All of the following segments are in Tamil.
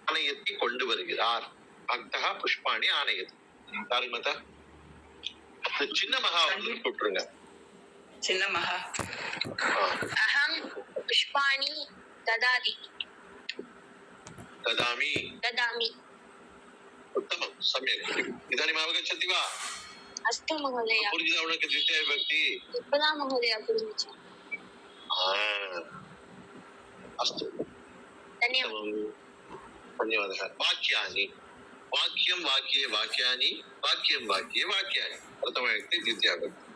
ஆணையத்தை கொண்டு வருகிறார். பக்தா புஷ்பாணி ஆணையது. யாருக்கு மதா? சின்ன மகா வந்து கூப்பிட்டுருங்க. சின்ன மகா. அஹம் புஷ்பாணி ததாதி. ததாமி. ததாமி. उत्तमं सम्यक्. इदानीम् अवगच्छति वा? अस्तु महोदय. पुरुषः उनके द्वितीय विभक्ति. इपदा महोदय पुरुषः. अस्तु. धन्यवादः. वाक्यानि. वाक्यं वाक्ये वाक्यानि, वाक्यं वाक्ये वाक्यानि. प्रथमविभक्ति द्वितीय विभक्ति.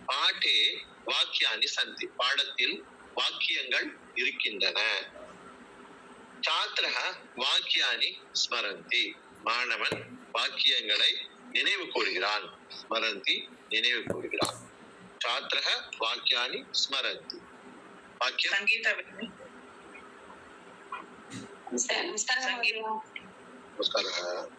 पाठे वाक्यानि सन्ति. பாடத்தில் வாக்கியங்கள் இருக்கின்றன. छात्रः वाक्यानि स्मरन्ति. மாணவன் வாக்கியங்களை நினைவு கூறுகிறான். ஸ்மரந்தி நினைவு கூறுகிறான். छात्रः वाक्यानि स्मरन्ति. वाक्यं संगीत नमस्कारः.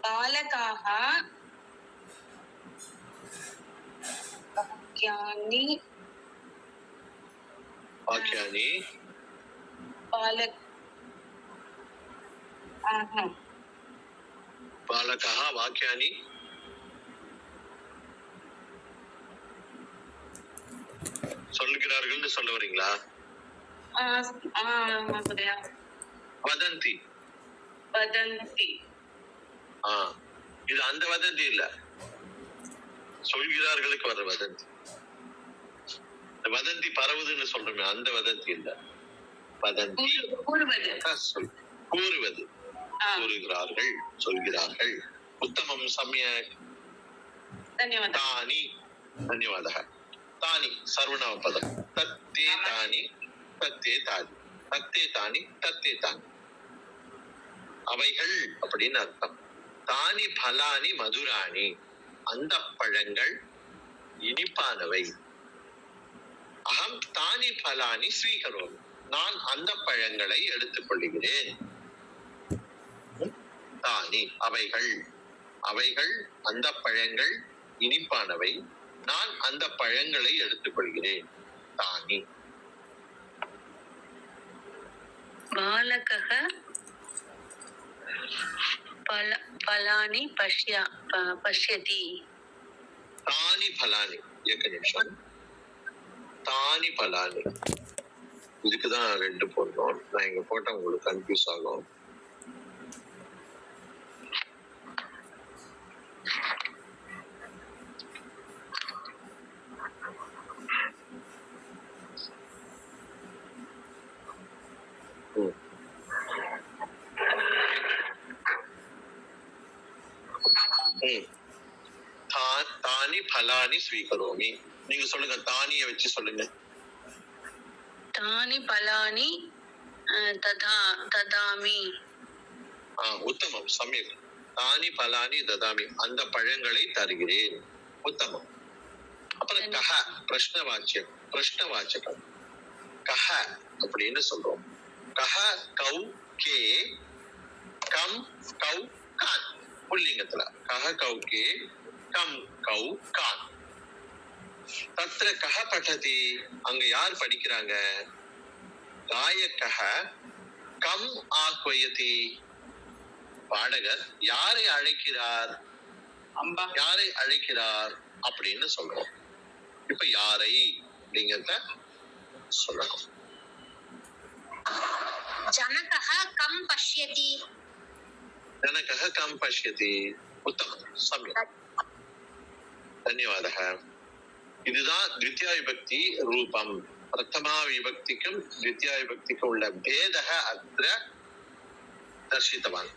बालकाः वाक्यानि बालकाः वाक्यानि சொல்கிறார்கள் சொல்ல வரீங்களா? வதந்தி. வதந்தி. இது அந்த வதந்தி இல்ல, சொல்கிறார்களுக்கு வர வதந்தி. வதந்தி பரவுதுன்னு சொல்றோமே அந்த வதந்தி இல்ல. வதந்தி கூறுவது. கூறுகிறார்கள், சொல்கிறார்கள். உத்தமம் சம்யக். தானி. धन्यवादः. तानि सर्वनामपदं. तत्ते तानि तत्ते तानि तत्ते तानि तत्ते तानि. அவைகள் அப்படின்னு அர்த்தம். தானி பலானி மதுராணி. அந்த பழங்கள் இனிப்பானவை. அகம் தானி பலானி ஸ்வீகரோமி. நான் அந்த பழங்களை எடுத்துக் கொள்கிறேன். தானி அவைகள். அவைகள் அந்த பழங்கள் இனிப்பானவை. நான் அந்த பழங்களை எடுத்துக் கொள்கிறேன். தானி. பாலகः பலானி பஷ்யதி. தானி பலானி. एक நிமிஷம். தானி பலானி இதுக்குதான் ரெண்டு போடணும். நான் இங்க போட்டா உங்களுக்கு கன்ஃபியூஸ் ஆகும். தானி பலானி ஸ்வீகரோமி. நீங்க சொல்லுங்க, தானிய வச்சு சொல்லுங்க. தானி பலானி ததாமி. உத்தமம் சமீர். தானி பலானி ததாமி. அந்த பழங்களை தருகிறேன். உத்தமம். அப்புறம் கஹ பிரஷ்னவாச்சியம். பிரஷ்னவாச்சகம் கஹ அப்படின்னு சொல்றோம். கஹ கௌ கே கம் கௌ கான். புல்லிங்கத்துல கஹ கௌ கே கம் கௌ கான். தத்ர கஹ படதி. அங்க யார் படிக்கிறாங்க? காயக்கஹ கம் ஆக்வயதி. பாடகர் யாரை அழைக்கிறார்? யாரை அழைக்கிறார் அப்படின்னு சொல்றோம். இப்ப யாரை அப்படிங்கறத சொல்லணும். ஜனகஹ கம் பஷ்யதி. ஜனகஹ கம் பஷ்யதி. உத்தமம் சம்யக். धन्यवादः. இதுதான் द्वितीय विभक्ति ரூபம். பிரதமா விபக்திக்கும் द्वितीय விபக்திக்கும் உள்ள பேதக அத்ர தர்ஷித்தவான்.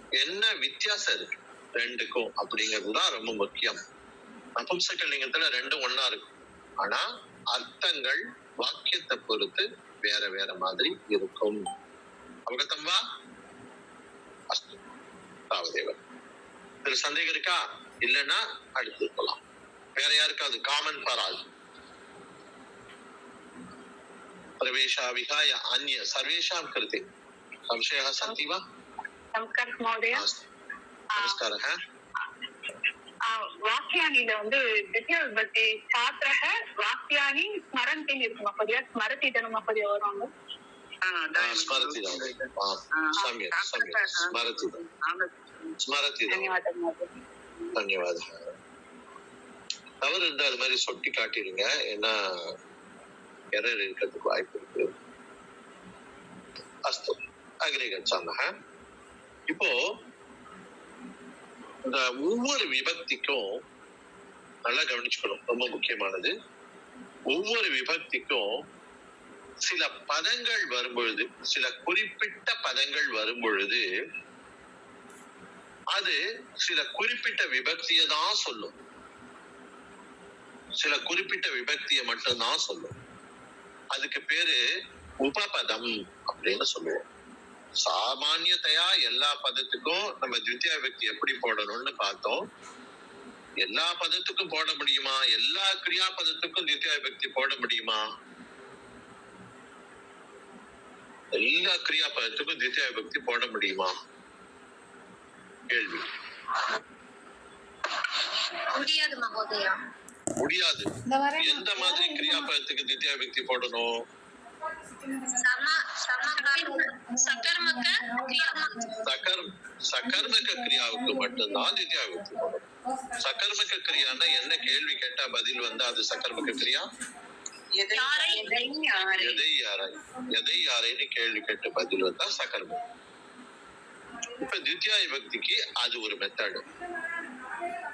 என்ன வித்தியாசம் இருக்கு ரெண்டுக்கும் அப்படிங்கிறதுதான் ரொம்ப முக்கியம். நபும்சகலிங்கத்துல ரெண்டும் ஒன்னா இருக்கும். ஆனா அர்த்தங்கள் வாக்கியத்தை பொறுத்து வேற வேற மாதிரி இருக்கும். அவகத்தம் வா? அஸ்து. தாவதேவர். இதுல சந்தேகம் இருக்கா? இல்லைன்னா அடுத்து போலாம். வேற யாருக்காவது காமன் பரால் प्रवेशा विहाय अन्य सर्वेषां कृते संशयः सन्ति वा? नमस्कारः महोदय. नमस्कारः. வாக்கியானில வந்து திவ்ய விபத்தி சாத்திரக வாக்கியானி ஸ்மரந்தின்னு இருக்கு மகோதயா. ஸ்மரதி தானே மகோதயா வருவாங்க. ஸ்மரதிதான். சமயக் சமயக் ஸ்மரதிதான். ஸ்மரதிதான். தன்யவாதம். தவறு இருந்தா அது மாதிரி சொட்டி காட்டிடுங்க. ஏன்னா எரர் இருக்கிறதுக்கு வாய்ப்பு இருக்கு. அஸ்து அக்ரே கச்சாமஹ. இப்போ இந்த ஒவ்வொரு விபக்திக்கும் நல்லா கவனிச்சுக்கணும், ரொம்ப முக்கியமானது. ஒவ்வொரு விபக்திக்கும் சில பதங்கள் வரும்பொழுது, சில குறிப்பிட்ட பதங்கள் வரும்பொழுது அது சில குறிப்பிட்ட விபக்தியை தான் சொல்லும். சில குறிப்பிட்ட விபக்தியை மட்டும்தான் சொல்லும். அதுக்கு பேரு உபபதம் அப்படின்னு சொல்லுவோம். சாமானியத்தையா எல்லா பதத்துக்கும் நம்ம த்விதியா விபக்தி எப்படி போடணும்னு பார்த்தோம். எல்லா பதத்துக்கும் போட முடியுமா? எல்லா கிரியா பதத்துக்கும் த்விதியா விபக்தி போட முடியுமா? எல்லா கிரியா பதத்துக்கும் த்விதியா விபக்தி போட முடியுமா? கேள்வி. முடியாது மகோதயா. முடியாது. எந்த மாதிரி கிரியா பதத்துக்கு த்விதியா விபக்தி போடணும்? சகர்மக கிரியாவுக்கு மட்டும்தான் த்விதியா விபக்தி போடணும். சகர்மக கிரியான்னா என்ன கேள்வி கேட்டா பதில் வந்து அது சகர்மக கிரியா? எதை யாரைன்னு கேள்வி கேட்டு பதில் வந்தா சகர்மம். இப்ப த்விதியா விபக்திக்கு அது ஒரு மெத்தடு.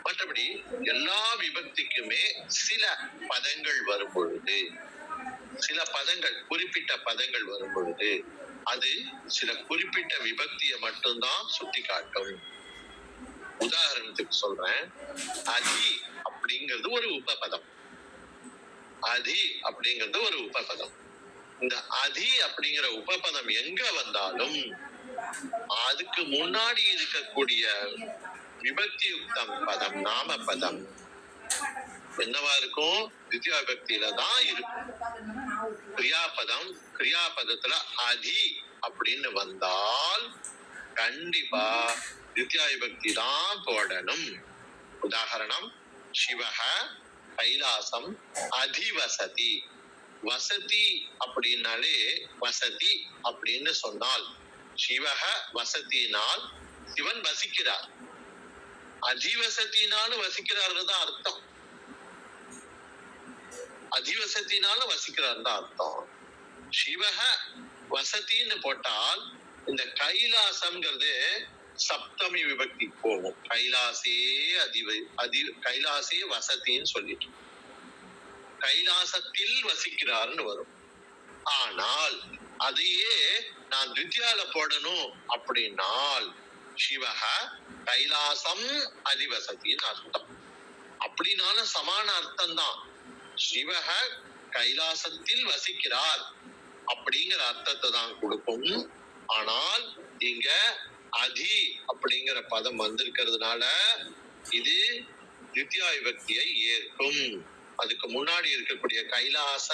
மற்றபடி எல்லா விபக்திக்குமே சில பதங்கள் வரும் பொழுது, சில பதங்கள் குறிப்பிட்ட பதங்கள் வரும் பொழுது அது சில குறிப்பிட்ட விபக்தியை மட்டும்தான் சுட்டி காட்டும். உதாரணத்துக்கு சொல்றேன், அதி அப்படிங்கிறது ஒரு உபபதம். அதி அப்படிங்கிறது ஒரு உபபதம். இந்த அதி அப்படிங்கிற உபபதம் எங்க வந்தாலும் அதுக்கு முன்னாடி இருக்கக்கூடிய விபக்தி யுக்தம் பதம், நாம பதம் என்னவா இருக்கும்? த்விதியா விபக்தியில தான் இருக்கும். கிரியாபதம், கிரியாபதத்துல அதி அப்படின்னு வந்தால் கண்டிப்பா த்விதியா விபக்தி தான் போடணும். உதாரணம், சிவஹ கைலாசம் அதிவசதி. வசதி அப்படின்னாலே வசதி அப்படின்னு சொன்னால் சிவஹ வசதினால் சிவன் வசிக்கிறார். அதிவசத்தினாலும் வசிக்கிறார்னு தான் அர்த்தம். அதிவசத்தினாலும் வசிக்கிறார் தான் அர்த்தம். சிவஹ வசதின்னு போட்டால் இந்த கைலாசம்ங்கிறது சப்தமி விபக்தி போகும். கைலாசே கைலாசே வசதின்னு சொல்லிட்டு கைலாசத்தில் வசிக்கிறார்னு வரும். ஆனால் அதையே நான் த்விதியால போடணும் அப்படின்னால் சிவஹ கைலாசம் அதிவசதின்னு அர்த்தம். அப்படின்னாலும் சமான அர்த்தம் தான். சிவஹ கைலாசத்தில் வசிக்கிறார் அப்படிங்கிற அர்த்தத்தை தான் கொடுக்கும். ஆனால் இங்க அதி அப்படிங்கிற பதம் வந்திருக்கிறதுனால இது த்விதியா விபக்தியை ஏற்கும். அதுக்கு முன்னாடி இருக்கக்கூடிய கைலாச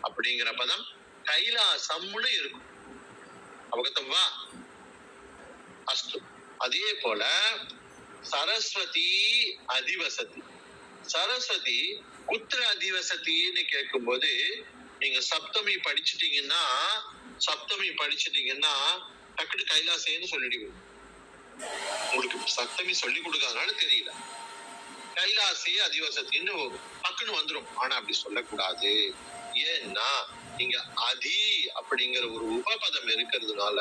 அப்படிங்கிற பதம் கைலாசம்னு இருக்கும். அவகத்தவா அஸ்து. அதே போல சரஸ்வதி அதிவசதி. சரஸ்வதி குத்திர அதிவசத்தின்னு கேட்கும் போது நீங்க சப்தமி படிச்சுட்டீங்கன்னா டக்குனு கைலாசேன்னு சொல்லிடுவீங்க. உங்களுக்கு சப்தமி சொல்லி கொடுக்காதனால தெரியல. கைலாசி அதிவசத்தின்னு டக்குன்னு வந்துடும். ஆனா அப்படி சொல்லக்கூடாது. ஏன்னா இங்க அதி அப்படிங்கிற ஒரு உபபதம் இருக்கிறதுனால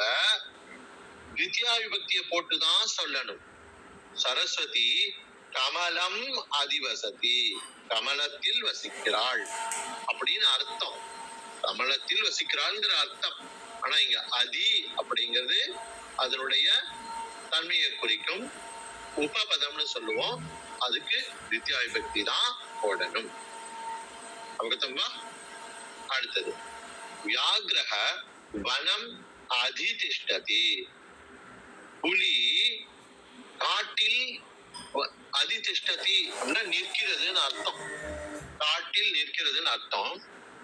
த்விதியா விபக்தியை போட்டுதான் சொல்லணும். சரஸ்வதி கமலம் அதிவசதி, கமலத்தில் வசிக்கிறாள் அப்படின்னு அர்த்தம். கமலத்தில் வசிக்கிறாள்ங்கிற அர்த்தம். ஆனா இங்க அதி அப்படிங்கிறது அதனுடைய தன்மையை குறிக்கும். உபபதம்னு சொல்லுவோம். அதுக்கு த்விதியா விபக்தி தான் போடணும். அவகத்தம்பா. அடுத்தது வியாக்ரஹ வனம் அதிதிஷ்டதி. புலி காட்டில் அதிதிஷ்டதி அப்படின்னா நிற்கிறதுன்னு அர்த்தம். காட்டில் நிற்கிறதுன்னு அர்த்தம்.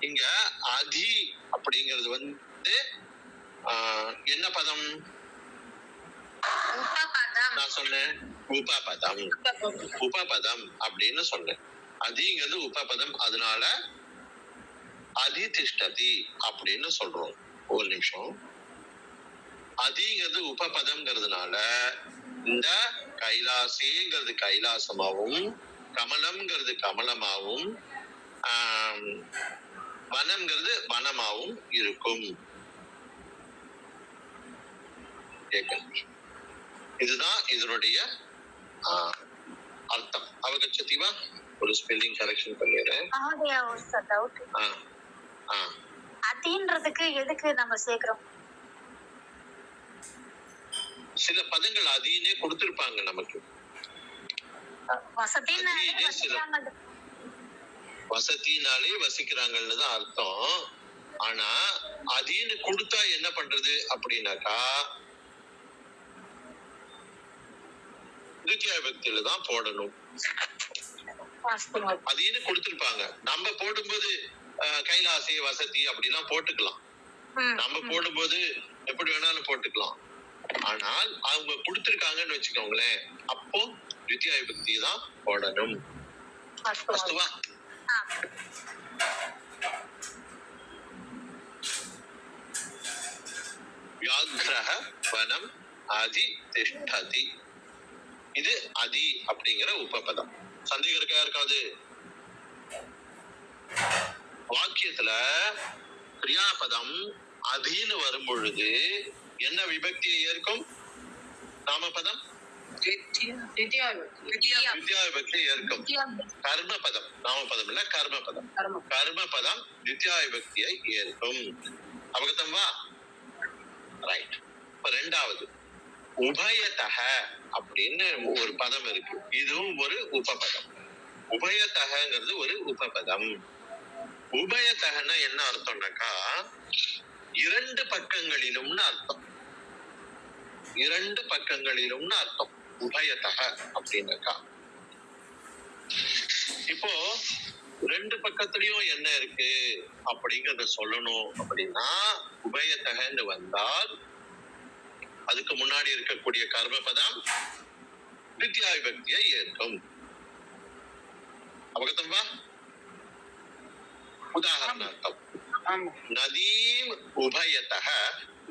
இங்க அதி அப்படிங்கிறது வந்து என்ன பதம்? உபபதம். நான் சொன்னேன் உபபதம். உபபதம் அப்படின்னு சொன்னேன். அதிங்கிறது உபபதம், அதனால அதிதிஷ்டதி அப்படின்னு சொல்றோம். ஒரு நிமிஷம். அதிங்கிறது உபபதம்ங்கிறதுனால இந்த கைலாசேங்கிறது கைலாசமாவும், கமலம்ங்கிறது கமலமாவும், வனம்ங்கிறது வனமாவும் இருக்கும். இதுதான் இதனுடைய அர்த்தம். அவகச்சதிவா? ஒரு ஸ்பெல்லிங் கரெக்ஷன் பண்ணிடுறேன். மகோதயா ஒரு டவுட். அதின்றதுக்கு எதுக்கு நம்ம சேர்க்கிறோம்? சில பதங்கள் அதினே கொடுத்திருப்பாங்க நமக்கு. வசதினாலே வசிக்கிறாங்கன்னு தான் அர்த்தம். ஆனா அதின்னு கொடுத்தா என்ன பண்றது அப்படின்னாக்கா தித்தியா விபக்தியில தான் போடணும். அதின்னு கொடுத்திருப்பாங்க. நம்ம போடும்போது கைலாசி வசதி அப்படிலாம் போட்டுக்கலாம். நம்ம போடும்போது எப்படி வேணாலும் போட்டுக்கலாம். ஆனால் அவங்க கொடுத்திருக்காங்கன்னு வச்சுக்கோங்களேன், அப்போ தித்தியா விபக்தி தான் போடணும். அஸ்துவா? வியாக்ரஹ வனம் ஆதி திஷ்டதி. இது அதி அப்படிங்கிற உபபதம். சந்தேகம் இருக்கா இருக்காது? வாக்கியத்துல கிரியாபதம் அதின்னு வரும் பொழுது என்ன விபக்தியை ஏற்கும்? நாமபதம் வித்யா விபக்தி ஏற்கும். கர்மபதம், நாமபதம் இல்ல, கர்மபதம். கர்மபதம் வித்யா விபக்தியை ஏற்கும். அவகதம் வா? ரைட். இப்ப ரெண்டாவது உபயதக அப்படின்னு ஒரு பதம் இருக்கு. இதுவும் ஒரு உபபதம். உபயதகங்கிறது ஒரு உபபதம். உபயதகன்னா என்ன அர்த்தம்னாக்கா இரண்டு பக்கங்களிலும்னு அர்த்தம். இரண்டு பக்கங்களிலும்னு அர்த்தம் உபயதக அப்படின்னாக்கா. இப்போ ரெண்டு பக்கத்துலயும் என்ன இருக்கு அப்படிங்கறத சொல்லணும் அப்படின்னா உபயதகன்னு வந்தால் அதுக்கு முன்னாடி இருக்கக்கூடிய கர்மபதம் தித்தியா விபக்தியை ஏற்கும். அவகதம் வா? உதாரணார்த்தம் நதீம் உபயதக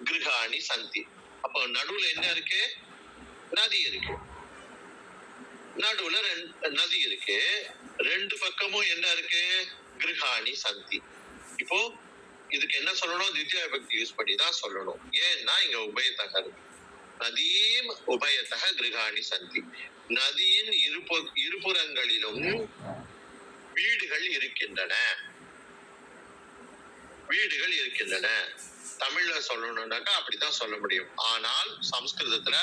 கிருஹாணி சந்தி. அப்போ நடுவுல என்ன இருக்கு? நதி இருக்கு. நடுவுல நதி இருக்கு. ரெண்டு பக்கமும் என்ன இருக்கு? கிருஹாணி சந்தி. இப்போ இதுக்கு என்ன சொல்லணும்? தித்தியா விபக்தி யூஸ் பண்ணி தான் சொல்லணும். ஏன்னா இங்க உபயதக இருக்கு. நதீம் உபயதக கிருஹாணி சந்தி. நதியின் இருபுறங்களிலும் வீடுகள் இருக்கின்றன. வீடுகள் இருக்கின்றன. தமிழ்ல சொல்லணும்னாக்கா அப்படித்தான் சொல்ல முடியும். ஆனால் சம்ஸ்கிருதத்துல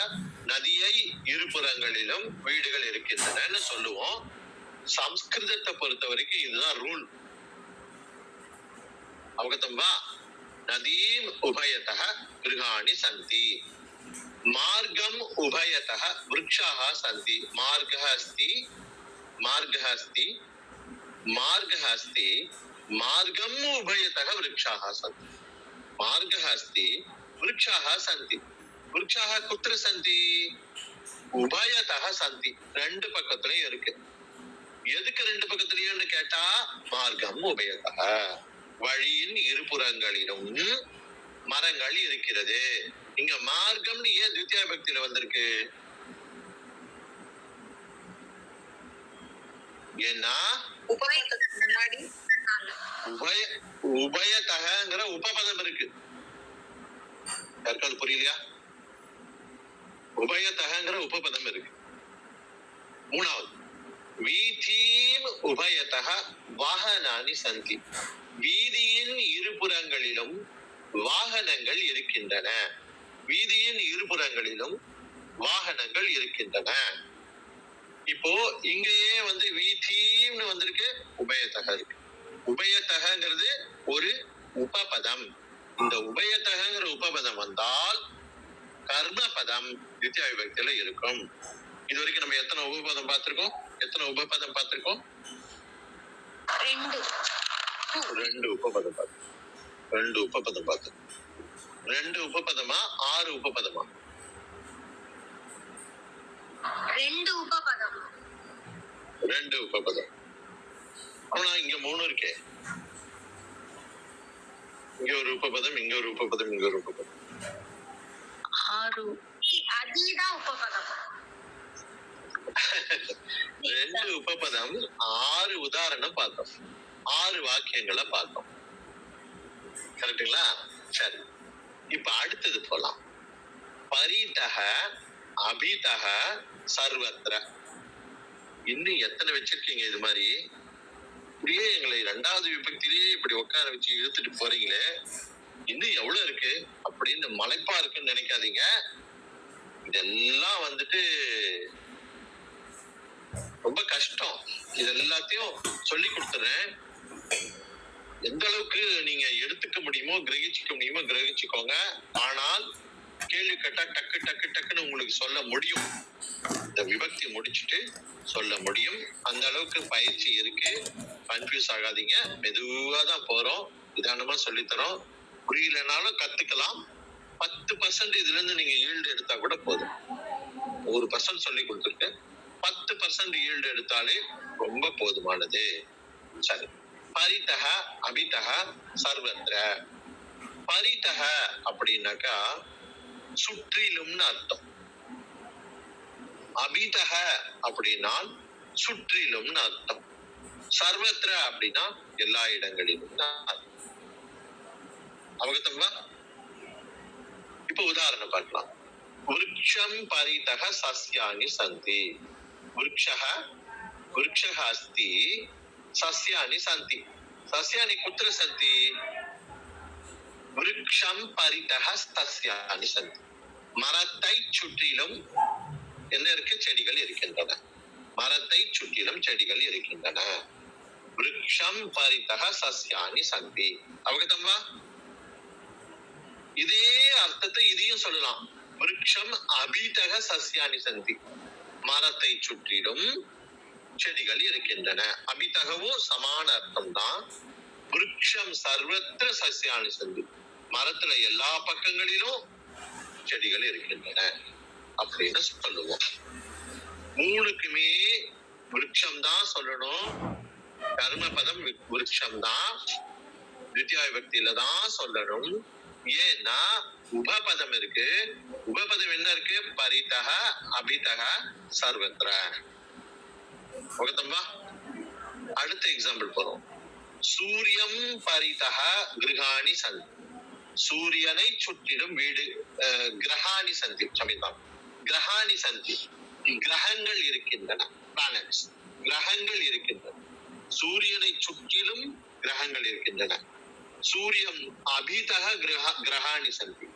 நதியை இருபுறங்களிலும் வீடுகள் இருக்கின்றன சொல்லுவோம். சம்ஸ்கிருதத்தை பொறுத்த வரைக்கும் இதுதான் ரூல். அவகதம் வா? நதீம் உபயதக கிருஹாணி சந்தி. மார்க்கம் உபயதக விருக்ஷாः சந்தி. மார்கः अस्ति, மார்கः अस्ति, மார்கः अस्ति, மார்க்கம் உபயதக விருக்ஷாः சந்தி. மார்கः अस्ति, விருக்ஷாः சந்தி. விருக்ஷாः குத்ர சந்தி? உபயதக சந்தி. ரெண்டு பக்கத்துலயும் இருக்கு. எதுக்கு ரெண்டு பக்கத்துலயும் கேட்டா மார்க்கம் உபயதக, வழியின் இருபுறங்களிலும் மரங்கள் இருக்கிறது. இங்க மார்க்கம்னு ஏன் தித்தியா விபக்தியில வந்திருக்கு? ஏன்னா முன்னாடி உபயதகங்கிற உபபதம் இருக்கு. யாருக்காவது புரியலையா? உபயதகங்கிற உபபதம் இருக்கு. மூணாவது வீதீம் உபயதக வாகனானி சந்தி. வீதியின் இருபுறங்களிலும் வாகனங்கள் இருக்கின்றன. வீதியின் இருபுறங்களிலும் வாகனங்கள் இருக்கின்றன. இப்போ இங்கேயே வீதீம்னு வந்திருக்கு, உபயதக இருக்கு. உபயதகங்கிறது ஒரு உபபதம். இந்த உபயதகங்கிற உபபதம் வந்தால் கர்மபதம் தித்தியா விபக்தியில இருக்கும். இது வரைக்கும் நம்ம எத்தனை உபபதம் பார்த்திருக்கோம்? எத்தனை உபபதம் பார்த்திருக்கோம்? ரெண்டு உபபதம் பார்த்து. ரெண்டு உபபதம் பார்த்து. ரெண்டு உபபதமா 6 உபபதமா? ரெண்டு உபபதம். 2 உபபதம். ஆனா இங்க 3 இருக்கே. இங்க ஒரு உபபதம், இங்க ஒரு உபபதம், இங்க ஒரு உபபதம். 6 அதுதான் உபபதம். 2 உபபதம், 6 உதாரணம் பார்த்தோம், 6 வாக்கியங்களை பார்த்தோம். கரெக்டுங்களா? சரி, இப்ப அடுத்தது போலாம். பரிதக அபிதக சர்வத்ர. இன்னும் எத்தனை வச்சிருக்கீங்க இது மாதிரி? இப்படியே எங்களை 2வது விபக்தியிலேயே இப்படி உட்கார வச்சு இழுத்துட்டு போறீங்களே, இன்னும் எவ்வளவு இருக்கு அப்படின்னு மலைப்பா இருக்குன்னு நினைக்காதீங்க. இதெல்லாம் வந்துட்டு ரொம்ப கஷ்டம். இது எல்லாத்தையும் சொல்லி கொடுத்துறேன். எந்த அளவுக்கு நீங்க எடுத்துக்க முடியுமோ, கிரகிச்சுக்க முடியுமோ கிரகிச்சுக்கோங்க. ஆனால் கேள்வி கேட்டா டக்கு டக்கு டக்குன்னு உங்களுக்கு சொல்ல முடியும். இந்த விபக்தி முடிச்சுட்டு சொல்ல முடியும். அந்த அளவுக்கு பயிற்சி இருக்கு. கன்ஃபியூஸ் ஆகாதீங்க. மெதுவா தான் போறோம். நிதானமா சொல்லித்தரோம். புரியலனாலும் கத்துக்கலாம். 10% இதுல இருந்து நீங்க ஈல்டு எடுத்தா கூட போதும். 1% சொல்லி கொடுத்துருக்கேன். 10% ஈல்டு எடுத்தாலே ரொம்ப போதுமானது. சரி, பரிதக அபிதக சர்வத்ர. பரிதக அப்படின்னாக்கா சுற்றிலும்னு அர்த்தம். அபிதக அப்படின்னா சுற்றிலும்னு அர்த்தம். சர்வத்ர அப்படின்னா எல்லா இடங்களிலும் அவகத்தம்மா. இப்ப உதாரணம் பார்க்கலாம். விருக்ஷம் பரிதக சஸ்யானி சந்தி. விருக்ஷः अस्ति சஸ்யானி சந்தி. சஸ்யானி குத்திர சந்தி? விருக்ஷம் பரிதக சஸ்யானி சந்தி. மரத்தை சுற்றிலும் என்ன இருக்கு? செடிகள் இருக்கின்றன. மரத்தை சுற்றிலும் செடிகள் இருக்கின்றன. விருக்ஷம் பரிதக சஸ்யானி சந்தி. அவகதம்மா? இதே அர்த்தத்தை இதையும் சொல்லலாம். விருக்ஷம் அபிதக சஸ்யானி சந்தி. மரத்தை சுற்றிலும் செடிகள் இருக்கின்றன. அபிதகவும் சமான அர்த்தம் தான். விருக்ஷம் சர்வத்திர சஸ்யானி சந்தி. மரத்துல எல்லா பக்கங்களிலும் செடிகள் இருக்கின்றன அப்படின்னு சொல்லுவோம். 3க்குமே விருட்சம் தான் சொல்லணும். கர்ம பதம் விருட்சம் தான். தித்தியா விபக்தியில தான் சொல்லணும். ஏன்னா உபபதம் இருக்கு. உபபதம் என்ன இருக்கு? பரிதக அபிதக சர்வத்ர. ஓகேதம்பா? அடுத்த எக்ஸாம்பிள் போறோம். சூரியம் பரிதக கிரகாணி சந்தி. சூரியனை சுற்றிலும் வீடு கிரகாணி சந்தி. சமிதம் கிரகாணி சந்தி. கிரகங்கள் இருக்கின்றன. பிளானட்ஸ், கிரகங்கள் இருக்கின்றன. சூரியனை சுற்றிலும் கிரகங்கள் இருக்கின்றன. சூரியம் அபிதக கிரகாணி சந்தி.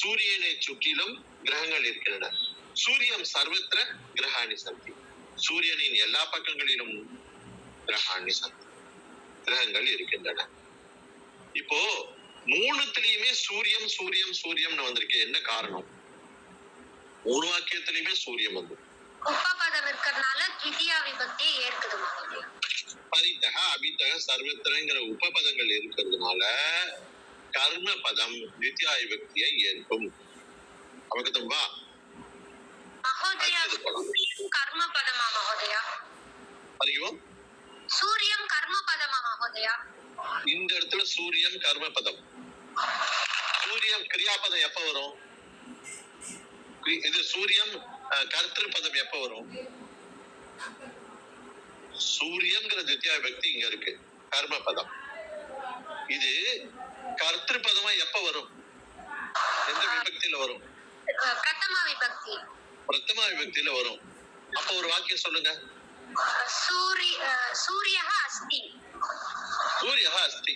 சூரியனை சுற்றிலும் கிரகங்கள் இருக்கின்றன. சூரியம் சர்வத்திர கிரகாணி சந்தி. சூரியனின் எல்லா பக்கங்களிலும் கிரகாணி சந்தி. கிரகங்கள் இருக்கின்றன. இப்போ 3த்துலயுமே சூரியம் சூரியம் சூரியம்னு வந்திருக்கு. என்ன காரணம்? 3 வாக்கியத்திலயுமே சூரியம் வந்து உபபதம் இருக்கிறதுனால தித்தியா விபக்தியை ஏற்குதுமா? பரிதக அபிதக சர்வத்திரங்கிற உபபதங்கள் இருக்கிறதுனால கர்ம பதம் தித்தியா விபக்தியை ஏற்கும். அவகதம்பா? மகோதயா, கர்ம பதமா மகோதயா? அறிவோ? சூரியம் கர்ம பதமா மகோதயா? இந்த இடத்துல சூரியம் கர்ம பதம். சூரியம் கிரியாபதம் எப்ப வரும்? இது சூரியம் கர்த்திரு பதம் எப்ப வரும்? சூரியம்ங்கிற தித்தியா விபக்தி இங்க இருக்கு, கர்ம பதம். இது கர்த்திரு பதமா எப்ப வரும்? எந்த விபக்தியில வரும்? பிரதமா விபக்தி. பிரதமா விபக்தியில வரும். அப்ப ஒரு வாக்கியம் சொல்லுங்க. சூரியः अस्ति. சூரியः अस्ति.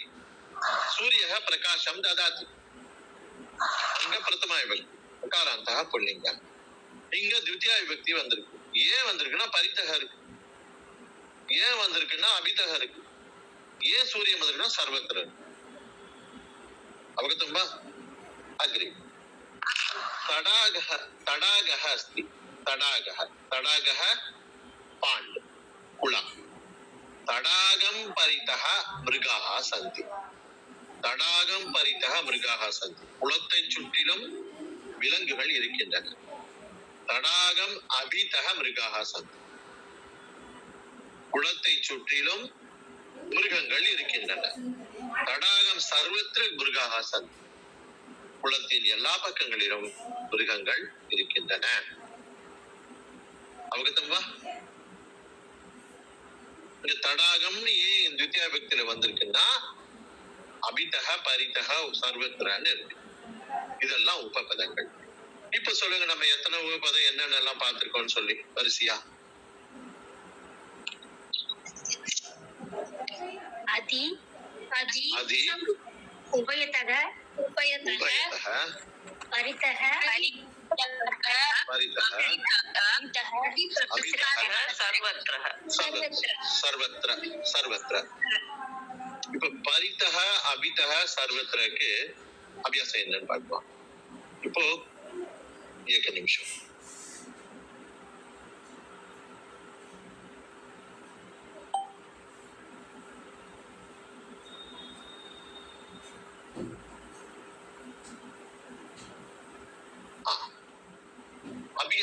சூரியः பிரகாசம் ததாதி. அங்க பிரதமா விபக்தி உகாராந்தः புல்லிங்க. இங்க தித்தியா விபக்தி வந்திருக்கு. ஏன் வந்திருக்குன்னா பரிதக இருக்கு. ஏன் வந்திருக்குன்னா அபிதக இருக்கு. ஏன் சூரியன் வந்திருக்குன்னா சர்வத்திர. அவகதம்பா? அக்ரி. தடாகः தடாகः अस्ति. தடாகः தடாகः பாண்ட் குளம். தடாகம் பரிதः மிருகாः சந்தி. தடாகம் பரிதः மிருகாः சந்தி. குளத்தை சுற்றிலும் விலங்குகள் இருக்கின்றன. தடாகம் அபிதக மிருகாக சந்தி. குளத்தை சுற்றிலும் மிருகங்கள் இருக்கின்றன. தடாகம் சர்வத்திர மிருகாக சந்தி. குளத்தின் எல்லா பக்கங்களிலும் மிருகங்கள் இருக்கின்றன. அவகத்தம்பா, இந்த தடாகம்னு ஏன் தித்யா விபக்தியில வந்திருக்குன்னா அபிதக பரிதக சர்வத்திரன்னு இருக்கு. இதெல்லாம் உபபதங்கள். இப்ப சொல்லுங்க, நம்ம எத்தனை உபபதம் என்னென்ன எல்லாம் பார்த்திருக்கோம்னு சொல்லி வரிசையா. அதி அதி அதி உபயதக உபயதக உபயதக பரிதக பரிதக அபிதக சர்வத்ர சர்வத்திர சர்வத்திர. இப்ப பரிதக அபிதக சர்வத்திரக்கு அபியாசம் என்னன்னு பார்க்கலாம். இப்போ ஏக நிமிஷம்.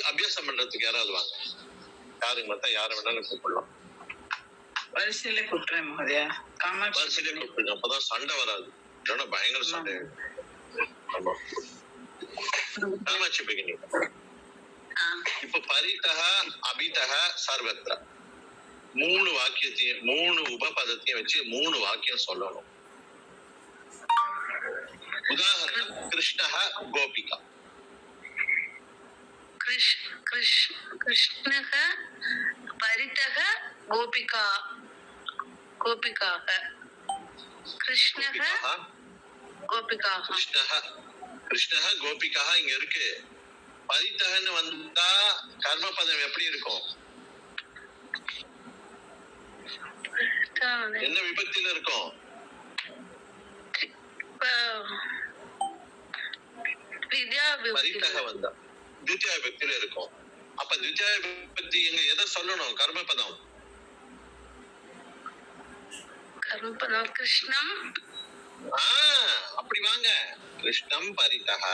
அபியாசம் பண்றதுக்கு யாராவது வாங்க. யாருங்க மத்த யாரை வேணாலும் கூப்பிடலாம். வரிசையில கூப்பிடுறேன் மகோதயா. வரிசையிலே கூப்பிடுங்க, அப்பதான் சண்டை வராது. இல்லைன்னா பயங்கர சண்டை. ஆமா, காமாட்சி பகினி. இப்ப பரிதக அபிதக சர்வத்திர மூணு வாக்கியத்தையும் 3 உபபதத்தையும் வச்சு 3 வாக்கியம் சொல்லணும். உதாரணம் கிருஷ்ணஹ கோபிகா. கிருஷ்ணக பரிதக கோபிகா கோபிகாக. கிருஷ்ணக கோபிகாக. கிருஷ்ணஹ கோபிகா இங்க இருக்கு. பரிதகன்னு வந்தா கர்மபதம் எப்படி இருக்கும்? என்ன விபக்தியில இருக்கும்? பரிதக வந்தா தித்யா விபக்தியில இருக்கும். அப்ப தித்யா விபக்தி எங்க எதை சொல்லணும்? கர்மபதம். கர்மபதம் கிருஷ்ணம். அப்படி வாங்க. கிருஷ்ணம் பரிதக.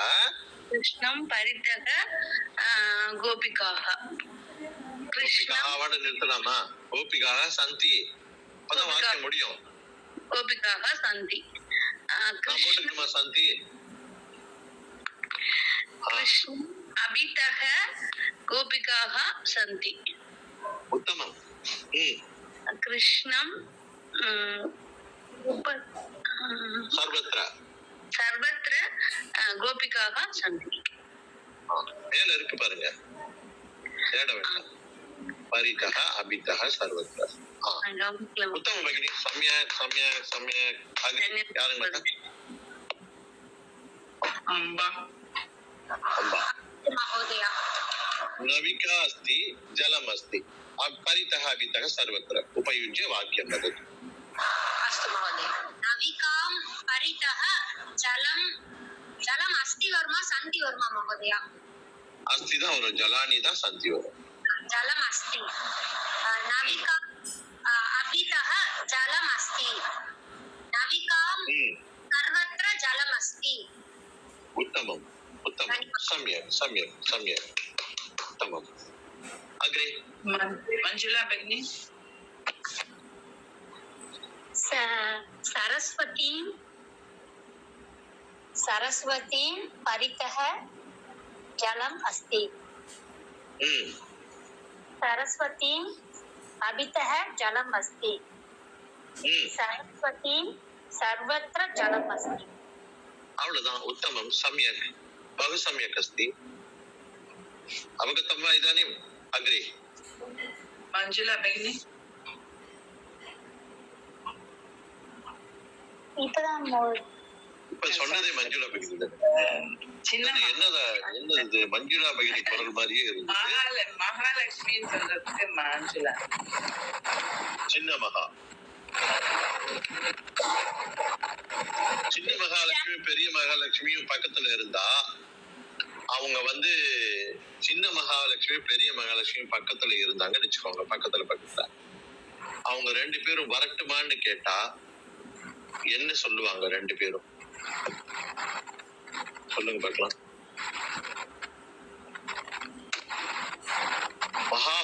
கிருஷ்ணம் பரிதக கோபிகாக. கோபிகாவோட நிறுத்தலாமா? கோபிகாக சந்தி. அப்பதான் வாக்கிய முடியும். கோபிகாக சந்தி. போட்டுக்குமா சந்தி? கிருஷ்ணம் அபிதக கோபிகாக சந்தி. உத்தமம். கிருஷ்ணம் சர்வத்ர சர்வத்ர கோபிகாக சந்தி. மேல இருக்கு பாருங்க, தேட வேண்டாம். பரிதக அபிதக சர்வத்ர. உத்தம பகினி. சமயக் சமயக் சமயக். யாருங்க? அம்பா அம்பா. महोदया नविका अस्ति जलम अस्ति. परितः अभितः सर्वत्र उपयुज्य वाक्यं वदतु. अस्तु महोदय. नविकां परितः जलं जलम् अस्ति वर्मा सन्ति वर्मा महोदय? अस्ति दा वरु, जलानि दा सन्ति वरु. जलम् अस्ति. नविका अभितः जलम् अस्ति. नविकां सर्वत्र जलम् अस्ति. उत्तमम् उत्तमं. सम्यक् सम्यक् सम्यक्. उत्तमम्. अग्रे मंजुला भगिनी. सरस्वतीं परितः जलम् अस्ति. सरस्वतीं अभितः जलम् अस्ति. सरस्वतीं सर्वत्र जलम् अस्ति. अवलुदान. उत्तमं. सम्यक्. बहु सम्यक् अस्ति. अवगतं वा इदानीम्? अग्रे मंजुला भगिनी. இப்ப சொன்னதே மஞ்சுளா பகினி தான். சின்ன என்னது இது? மஞ்சுளா பகினி குரல் மாதிரியே இருந்தது. மகாலட்சுமின்னு சொல்றதுக்கு மஞ்சுளா. சின்ன மகா. சின்ன மகாலட்சுமி பெரிய மகாலட்சுமியும் பக்கத்துல இருந்தா அவங்க சின்ன மகாலட்சுமி பெரிய மகாலட்சுமி பக்கத்துல இருந்தாங்கன்னு வச்சுக்கோங்க. பக்கத்துல அவங்க 2 பேரும் வரட்டுமான்னு கேட்டா என்ன சொல்லுவாங்க? 2 பேரும் சொல்லுங்க பார்க்கலாம்.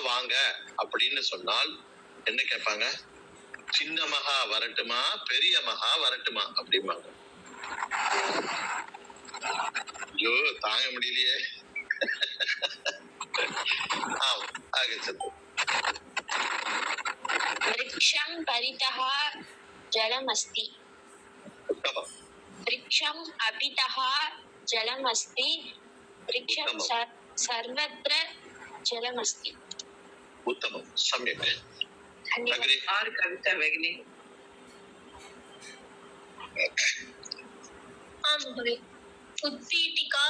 வாங்க அப்படின்னு சொன்னால் என்ன கேட்பாங்க? சின்ன மகா வரட்டுமா, பெரிய மகா வரட்டுமா அப்படிம்பாங்க. ஐயோ தாங்க முடியலையே. ஆம், ஆகச்சது. वृक्षं परितः जलमस्ति உத்தமம், वृक्षम् अपितः जलमस्ति वृक्षं सर्वत्र जलमस्ति உத்தமம், சமயக். धन्यवाद அக்ரி. और कविता बेगिनी आं महोदय उत्पीठिका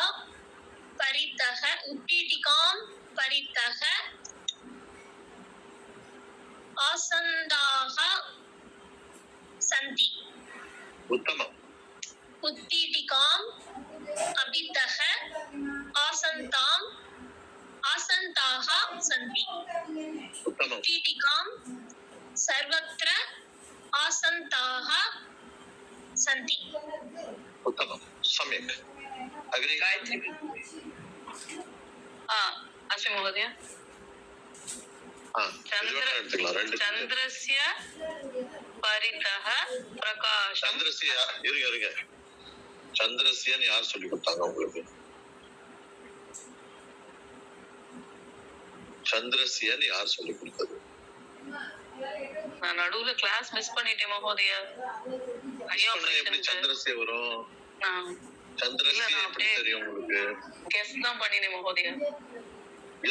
परितः उत्पीठिकां परितः आसन्दाः सन्ति உத்தமம், उत्पीठिकाम् अभितः आसन्ताः सन्ति உத்தமம், उत्पीठिकां सर्वत्र आसन्ताः सन्ति உத்தமம், சமயக். அக்ரி. गायत्री अस्मि महोदय எடுத்துக்கலாம். ரெண்டு चन्द्रस्य परितः प्रकाशं சந்திரசிய இருங்க. சந்திரசியன்னு யார் சொல்லி கொடுத்தாங்க உங்களுக்கு? சந்திரசியன்னு யார் சொல்லி கொடுத்தது? நான் நடுவுல கிளாஸ் மிஸ் பண்ணிட்டேன் மகோதயா. எப்படி சந்திரசிய வரும்? சந்திரசிய எப்படி தெரியும் உங்களுக்கு? கெஸ் தான் பண்ணினேன் மகோதயா.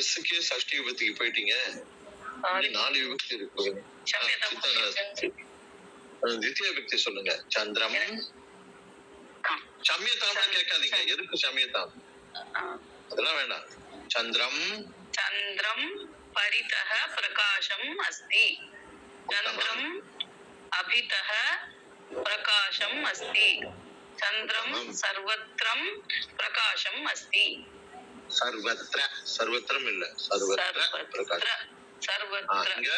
எஸ்க்கே சஷ்டி விபத்துக்கு போயிட்டீங்க. நாலு விபக்தி இருக்கு. தித்திய விபக்தி சொல்லுங்க. சந்திரம். சமயத்தாம் கேட்காதீங்க. எதுக்கு சமயத்தாம்? அதெல்லாம் வேண்டாம். சந்திரம். சந்திரம் परितः प्रकाशम् अस्ति. चन्द्रम् अभितः प्रकाशम् अस्ति. चन्द्रं सर्वत्रं प्रकाशम् अस्ति. सर्वत्र सर्वत्रम இல்ல सर्वत्र प्रकाश. सर्वत्र இங்க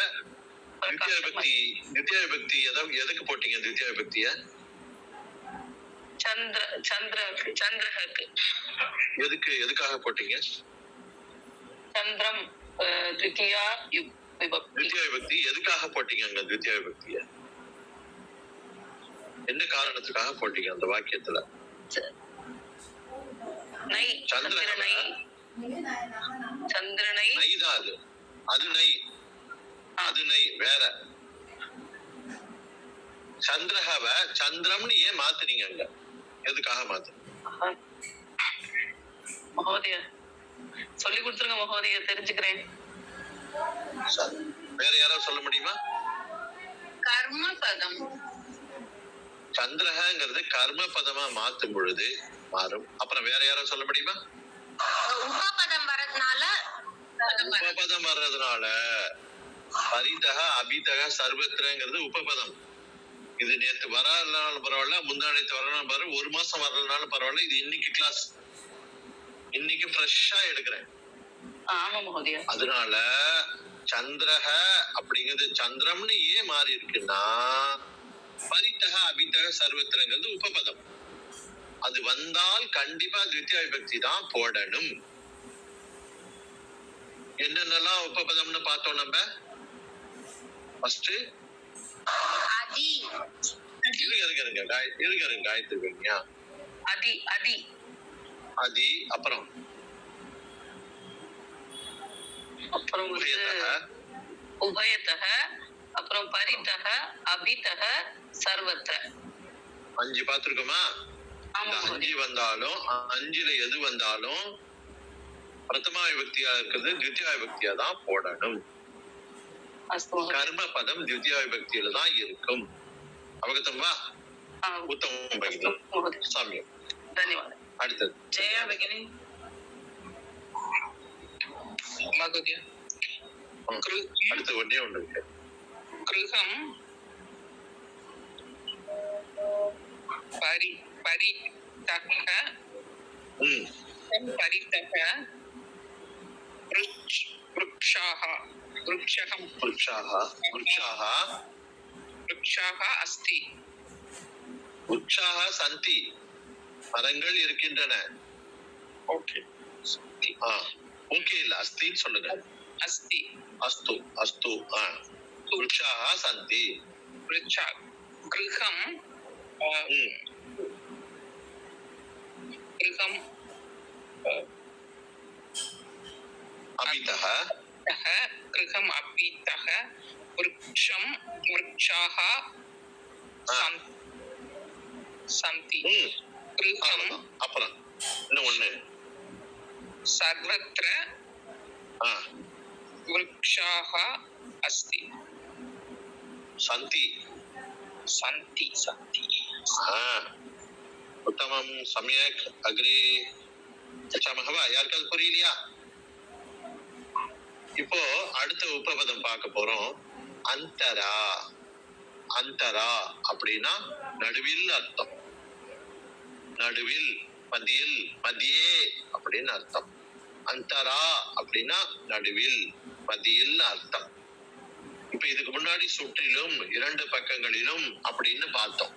द्वितीय विभक्ति எதுக்கு போட்டீங்க? द्वितीय विभक्तिய சந்திரஹக்கு எதுக்காக போட்டீங்க? சந்திரம் द्वितीय विभक्ति எதுக்காக போட்டீங்க? அங்க द्वितीय विभक्तिய என்ன காரணத்துக்காக போட்டீங்க அந்த வாக்கியத்துல? நை சந்திரனை சந்திரனை நைதான் அது நை, அது நை வேற. சந்திரஹவ சந்திரம்னு ஏன் மாத்துறீங்க? அங்க எதுக்காக மாத்துறீங்க? மகோதயா சொல்லி கொடுத்துருங்க மகோதயா, தெரிஞ்சுக்கிறேன். வேற யாராவது சொல்ல முடியுமா? கர்ம பதம். சந்திரஹங்கிறது கர்ம பதமா மாத்தும் பொழுது மாறும். அப்புறம் வேற யாராவது சொல்ல முடியுமா? உபபதம் வரதுனால உபபதம் வர்றதுனால பரிதக அபிதக சர்வத்திரங்கிறது உபபதம். இது நேத்து வராதனாலும் பரவாயில்ல, முந்தானத்து வரனாலும் பரவாயில்ல, ஒரு மாசம் வர்றதுனாலும் பரவாயில்ல. இது இன்னைக்கு கிளாஸ், இன்னைக்கு ஃப்ரெஷ்ஷா எடுக்கிறேன். ஆமா மகோதயா. அதனால சந்திரஹ அப்படிங்கிறது சந்திரம்னு ஏன் மாறி இருக்குன்னா பரிதக அபிதக சர்வத்திரங்கிறது உபபதம். அது வந்தால் கண்டிப்பா द्वितीय விபக்தி தான் போடணும். என்னென்னலாம் உபபதம்னு பார்த்தோம் நம்ம. ஃபர்ஸ்ட் அதி இருங்க காயத்ரி வைங்க. அதி அதி அதி அப்புறம் உபயத்தக அப்புறம் பரிதக அபிதக சர்வத்ர. 5 பார்த்திருக்கோமா? இந்த 5 வந்தாலும் 5ல எது வந்தாலும் பிரதமா விபக்தியா இருக்கிறது द्वितीय விபக்தியா தான் போடணும். கர்ம பதம் द्वितीय விபக்தியில தான் இருக்கும். அவகத்தம்பா உத்தமம் பகிதம் சாமியம். தன்யவாதம். அடுத்தது जया बेगिनी मगोदया அடுத்த ஒண்ணே ஒண்ணு இருக்கு. गृहं परितः वृक्षाः अस्ति. वृक्षाः सन्ति, மரங்கள் இருக்கின்றன. ஓகே ஓகே இல்ல அஸ்தின்னு சொல்லுங்க. अस्ति அஸ்து அஸ்து விருட்சாः சந்தி. वृक्षा गृहं गृहं अपितः गृहम् अपितः वृक्षं वृक्षाः सन्ति गृहं அப்புறம் இன்னும் ஒண்ணு सर्वत्र वृक्षाः अस्ति சந்தி. सन्ति सन्ति उत्तमं सम्यक् अग्रे गच्छामः वा? யாருக்காவது புரியலையா? இப்போ அடுத்த உபபதம் பார்க்க போறோம். அந்தரா. அந்தரா அப்படின்னா நடுவில் அர்த்தம். நடுவில், மத்தியில், மத்தியே அப்படின்னு அர்த்தம். அந்தரா அப்படின்னா நடுவில், மத்தியில் அர்த்தம். இப்ப இதுக்கு முன்னாடி சுற்றிலும் இரண்டு பக்கங்களிலும் அப்படின்னு பார்த்தோம்.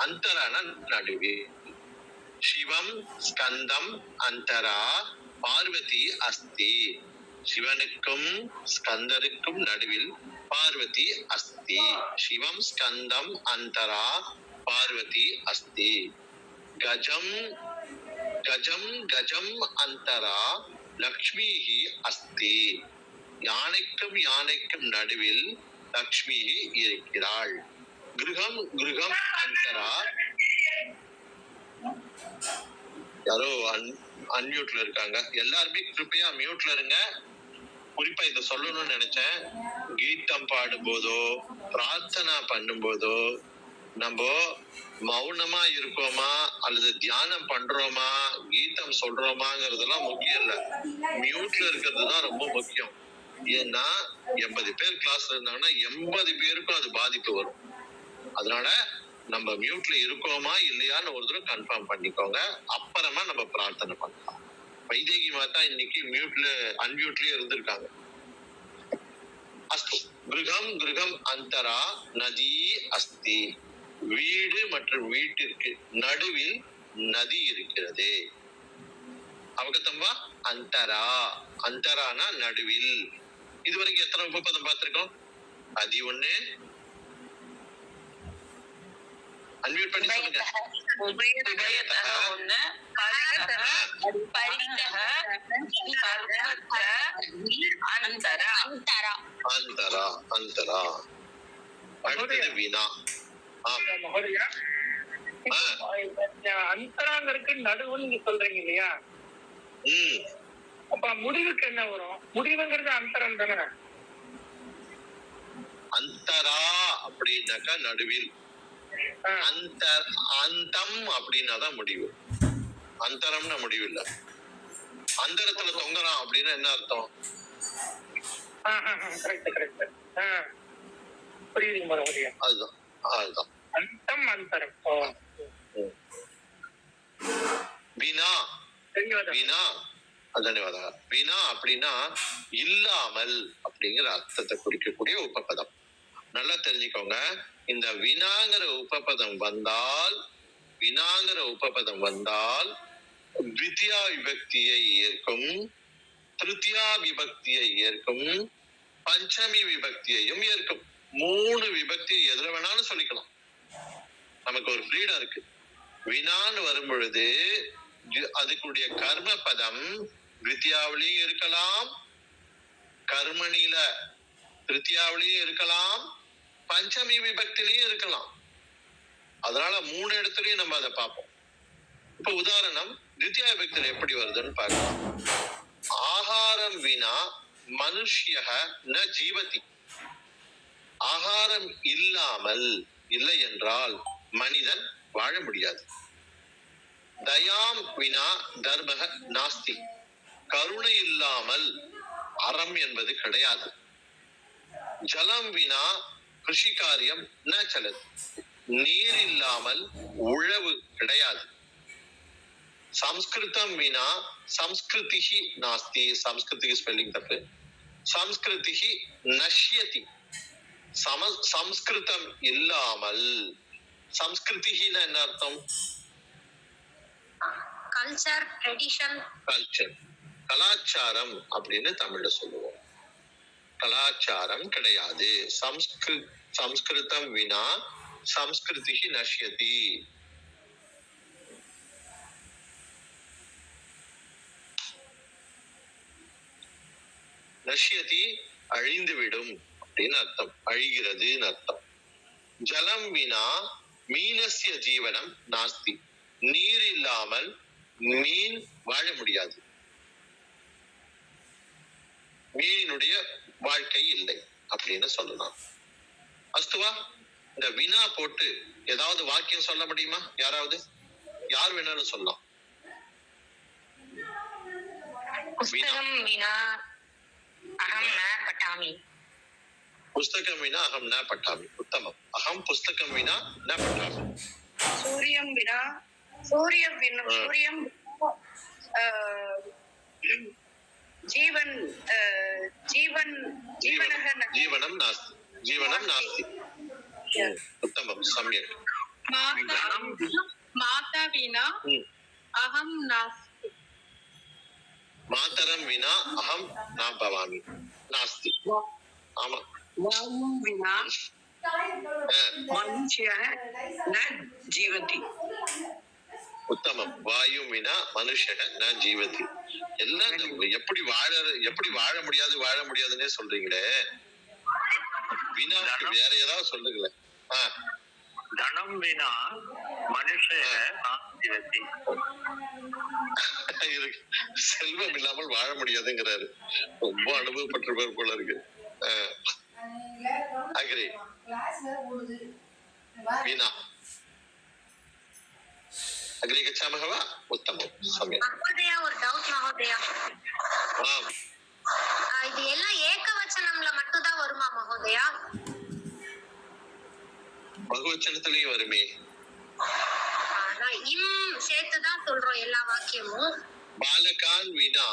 அந்தரான நடுவில். சிவம் ஸ்கந்தம் அந்தரா பார்வதி அஸ்தி. சிவனுக்கும் ஸ்கந்தருக்கும் நடுவில் பார்வதி அஸ்தி. சிவம் ஸ்கந்தம் அந்தரா பார்வதி அஸ்தி. கஜம் கஜம் கஜம் அந்தரா லக்ஷ்மிஹி அஸ்தி. யானைக்கும் யானைக்கும் நடுவில் லக்ஷ்மி இருக்கிறாள். கிருகம் கிருகம் அந்தரா. யாரோ அன்மியூட்ல இருக்காங்க. எல்லாருமே கிருப்பையா மியூட்ல இருங்க. குறிப்பா இதை சொல்லணும்னு நினைச்சேன். கீதம் பாடும் போதோ பிரார்த்தனா பண்ணும் போதோ நம்ம மௌனமா இருக்கோமா அல்லது தியானம் பண்றோமா கீதம் சொல்றோமாங்கிறதுலாம் முக்கியம் இல்ல. மியூட்ல இருக்கிறது தான் ரொம்ப முக்கியம். ஏன்னா 80 பேர் கிளாஸ்ல இருந்தாங்கன்னா 80 பேருக்கும் அது பாதிப்பு வரும். அதனால நம்ம மியூட்ல இருக்கோமா இல்லையான்னு ஒரு தடவை கன்ஃபார்ம் பண்ணிக்கோங்க. அப்புறமா நம்ம பிரார்த்தனை பண்ணலாம். வைதேகி மாதா இன்னைக்கு மியூட்ல அன்மியூட்லயே இருந்திருக்காங்க. அஸ்து கிருகம் கிருகம் அந்தரா நதி அஸ்தி. வீடு மற்றும் வீட்டிற்கு நடுவில் நதி இருக்கிறது. அவகத்தம்பா அந்தரா. அந்தரானா நடுவில். இதுவரைக்கும் எத்தனை உபபதம் பார்த்திருக்கோம்? 11. அன்மியூட் பண்ணி சொல்லுங்க. உபயதः ஒண்ணு, பரிதः, பரிதः, சர்வத்ர, அந்தரா. அந்தரா அந்தரா. அடுத்தது வினா. மகோதயா, அந்தராங்கிறதுக்கு நடுவுன்னு நீங்க சொல்றீங்க இல்லையா? அப்ப முடிவுக்கு என்ன வரும்? முடிவுங்கிறது அந்தரம் தானே? அந்தரா அப்படின்னாக்கா நடுவில். அந்தம் அப்படின்னாதான் முடிவு. அந்தரம்னா முடிவு இல்ல. அந்தரத்துல தொங்கலாம் அப்படின்னா என்ன அர்த்தம்? புரியுது மகோதயா. அதுதான் அதுதான் அந்தம் அந்தரம். வினா. வினா தன்யவாத. வினா அப்படின்னா இல்லாமல் அப்படிங்கிற அர்த்தத்தை குறிக்கக்கூடிய உபபதம். நல்லா தெரிஞ்சுக்கோங்க. இந்த வினாங்கிற உபபதம் வந்தால் த்விதியா விபக்தியை ஏற்கும், திருத்தியா விபக்தியை ஏற்கும், பஞ்சமி விபக்தியையும் ஏற்கும். 3 விபக்தியை எதுல வேணாலும் சொல்லிக்கலாம். நமக்கு ஒரு ஃப்ரீடம் இருக்கு. வினான்னு வரும் பொழுது அதுக்குடைய கர்ம பதம் த்விதியாவிலையும் இருக்கலாம், கர்மணில திருத்தியாவிலையும் இருக்கலாம், பஞ்சமி விபக்திலையும் இருக்கலாம். அதனால 3 இடத்துலயும் நம்ம அதை பார்ப்போம். இப்ப உதாரணம் த்விதியா விபக்தியில எப்படி வருதுன்னு பார்க்கலாம். ஆகாரம் வினா மனுஷ்யக ந ஜீவதி. ஆகாரம் இல்லாமல் இல்லை என்றால் மனிதன் வாழ முடியாது. தயாம் வினா தர்மக நாஸ்தி. கருணை இல்லாமல் அறம் என்பது கிடையாது. ஜலம் வினா கிருஷி காரியம் ந சலது. நீர் இல்லாமல் உழவு கிடையாது. சம்ஸ்கிருதம் வினா சம்ஸ்கிருதிஹி நாஸ்தி. சம்ஸ்கிருதிக்கு ஸ்பெல்லிங் தப்பு. சம்ஸ்கிருதிஹி நஷ்யதி. சம்ஸ்கிருதம் இல்லாமல். சம்ஸ்கிருதிஹின்னா என்ன அர்த்தம்? Culture, tradition. கல்ச்சர், கலாச்சாரம் அப்படின்னு தமிழ்ல சொல்லுவோம். கலாச்சாரம் கிடையாது. சம்ஸ்கிருதம் வினா சம்ஸ்கிருதி நஷ்யதி. நஷ்யதி அழிந்துவிடும் அப்படின்னு அர்த்தம், அழிகிறதுன்னு அர்த்தம். ஜலம் வினா மீனஸ்ய ஜீவனம் நாஸ்தி. நீர் இல்லாமல் மீன் வாழ முடியாது, மீனினுடைய வாழ்க்கை இல்லை அப்படின்னு சொல்லலாம். அஸ்துவா, இந்த வினா போட்டு ஏதாவது வாக்கியம் சொல்ல முடியுமா? யாராவது, யார் வேணாலும் சொல்லலாம். புஸ்தகம் வினா அகம் ந பட்டாமி. புஸ்தகம் வினா அகம் ந பட்டாமி. உத்தமம். அகம் புஸ்தகம் வினா ந பட்டாமி. சூரியம் வினா ஜீவன் ஜீவனம் நாஸ்தி. ஜீவனம் நாஸ்தி. உத்தமம், சம்யக். மாதா வினா அகம் நாஸ்தி. மாதரம் வினா அகம் ந பவாமி நாஸ்தி. ஆமா. வாயும் வினா மனுஷ்யः ந ஜீவதி. உத்தமம். வாயு வினா மனுஷக ந ஜீவதி. எல்லாம் எப்படி வாழ முடியாதுன்னே சொல்றீங்களே. வினா வேற ஏதாவது சொல்லுங்களேன். தனம் வினா மனுஷ ஜீவதி. செல்வம் இல்லாமல் வாழ முடியாதுங்கிறாரு. ரொம்ப அனுபவப்பட்டிருப்பார் போல இருக்கு. அக்ரி. வீணா அக்ரி கச்சாமஹ வா? உத்தமம், சமயம். மகோதயா, ஒரு டவுட் மகோதயா. ஆம். இது எல்லாம் ஏகவச்சனம்ல மட்டும் தான் வருமா மகோதயா? பகுவச்சனத்திலயும் வருமே. இம் சேர்த்துதான் சொல்றோம் எல்லா வாக்கியமும். பாலகான் வினா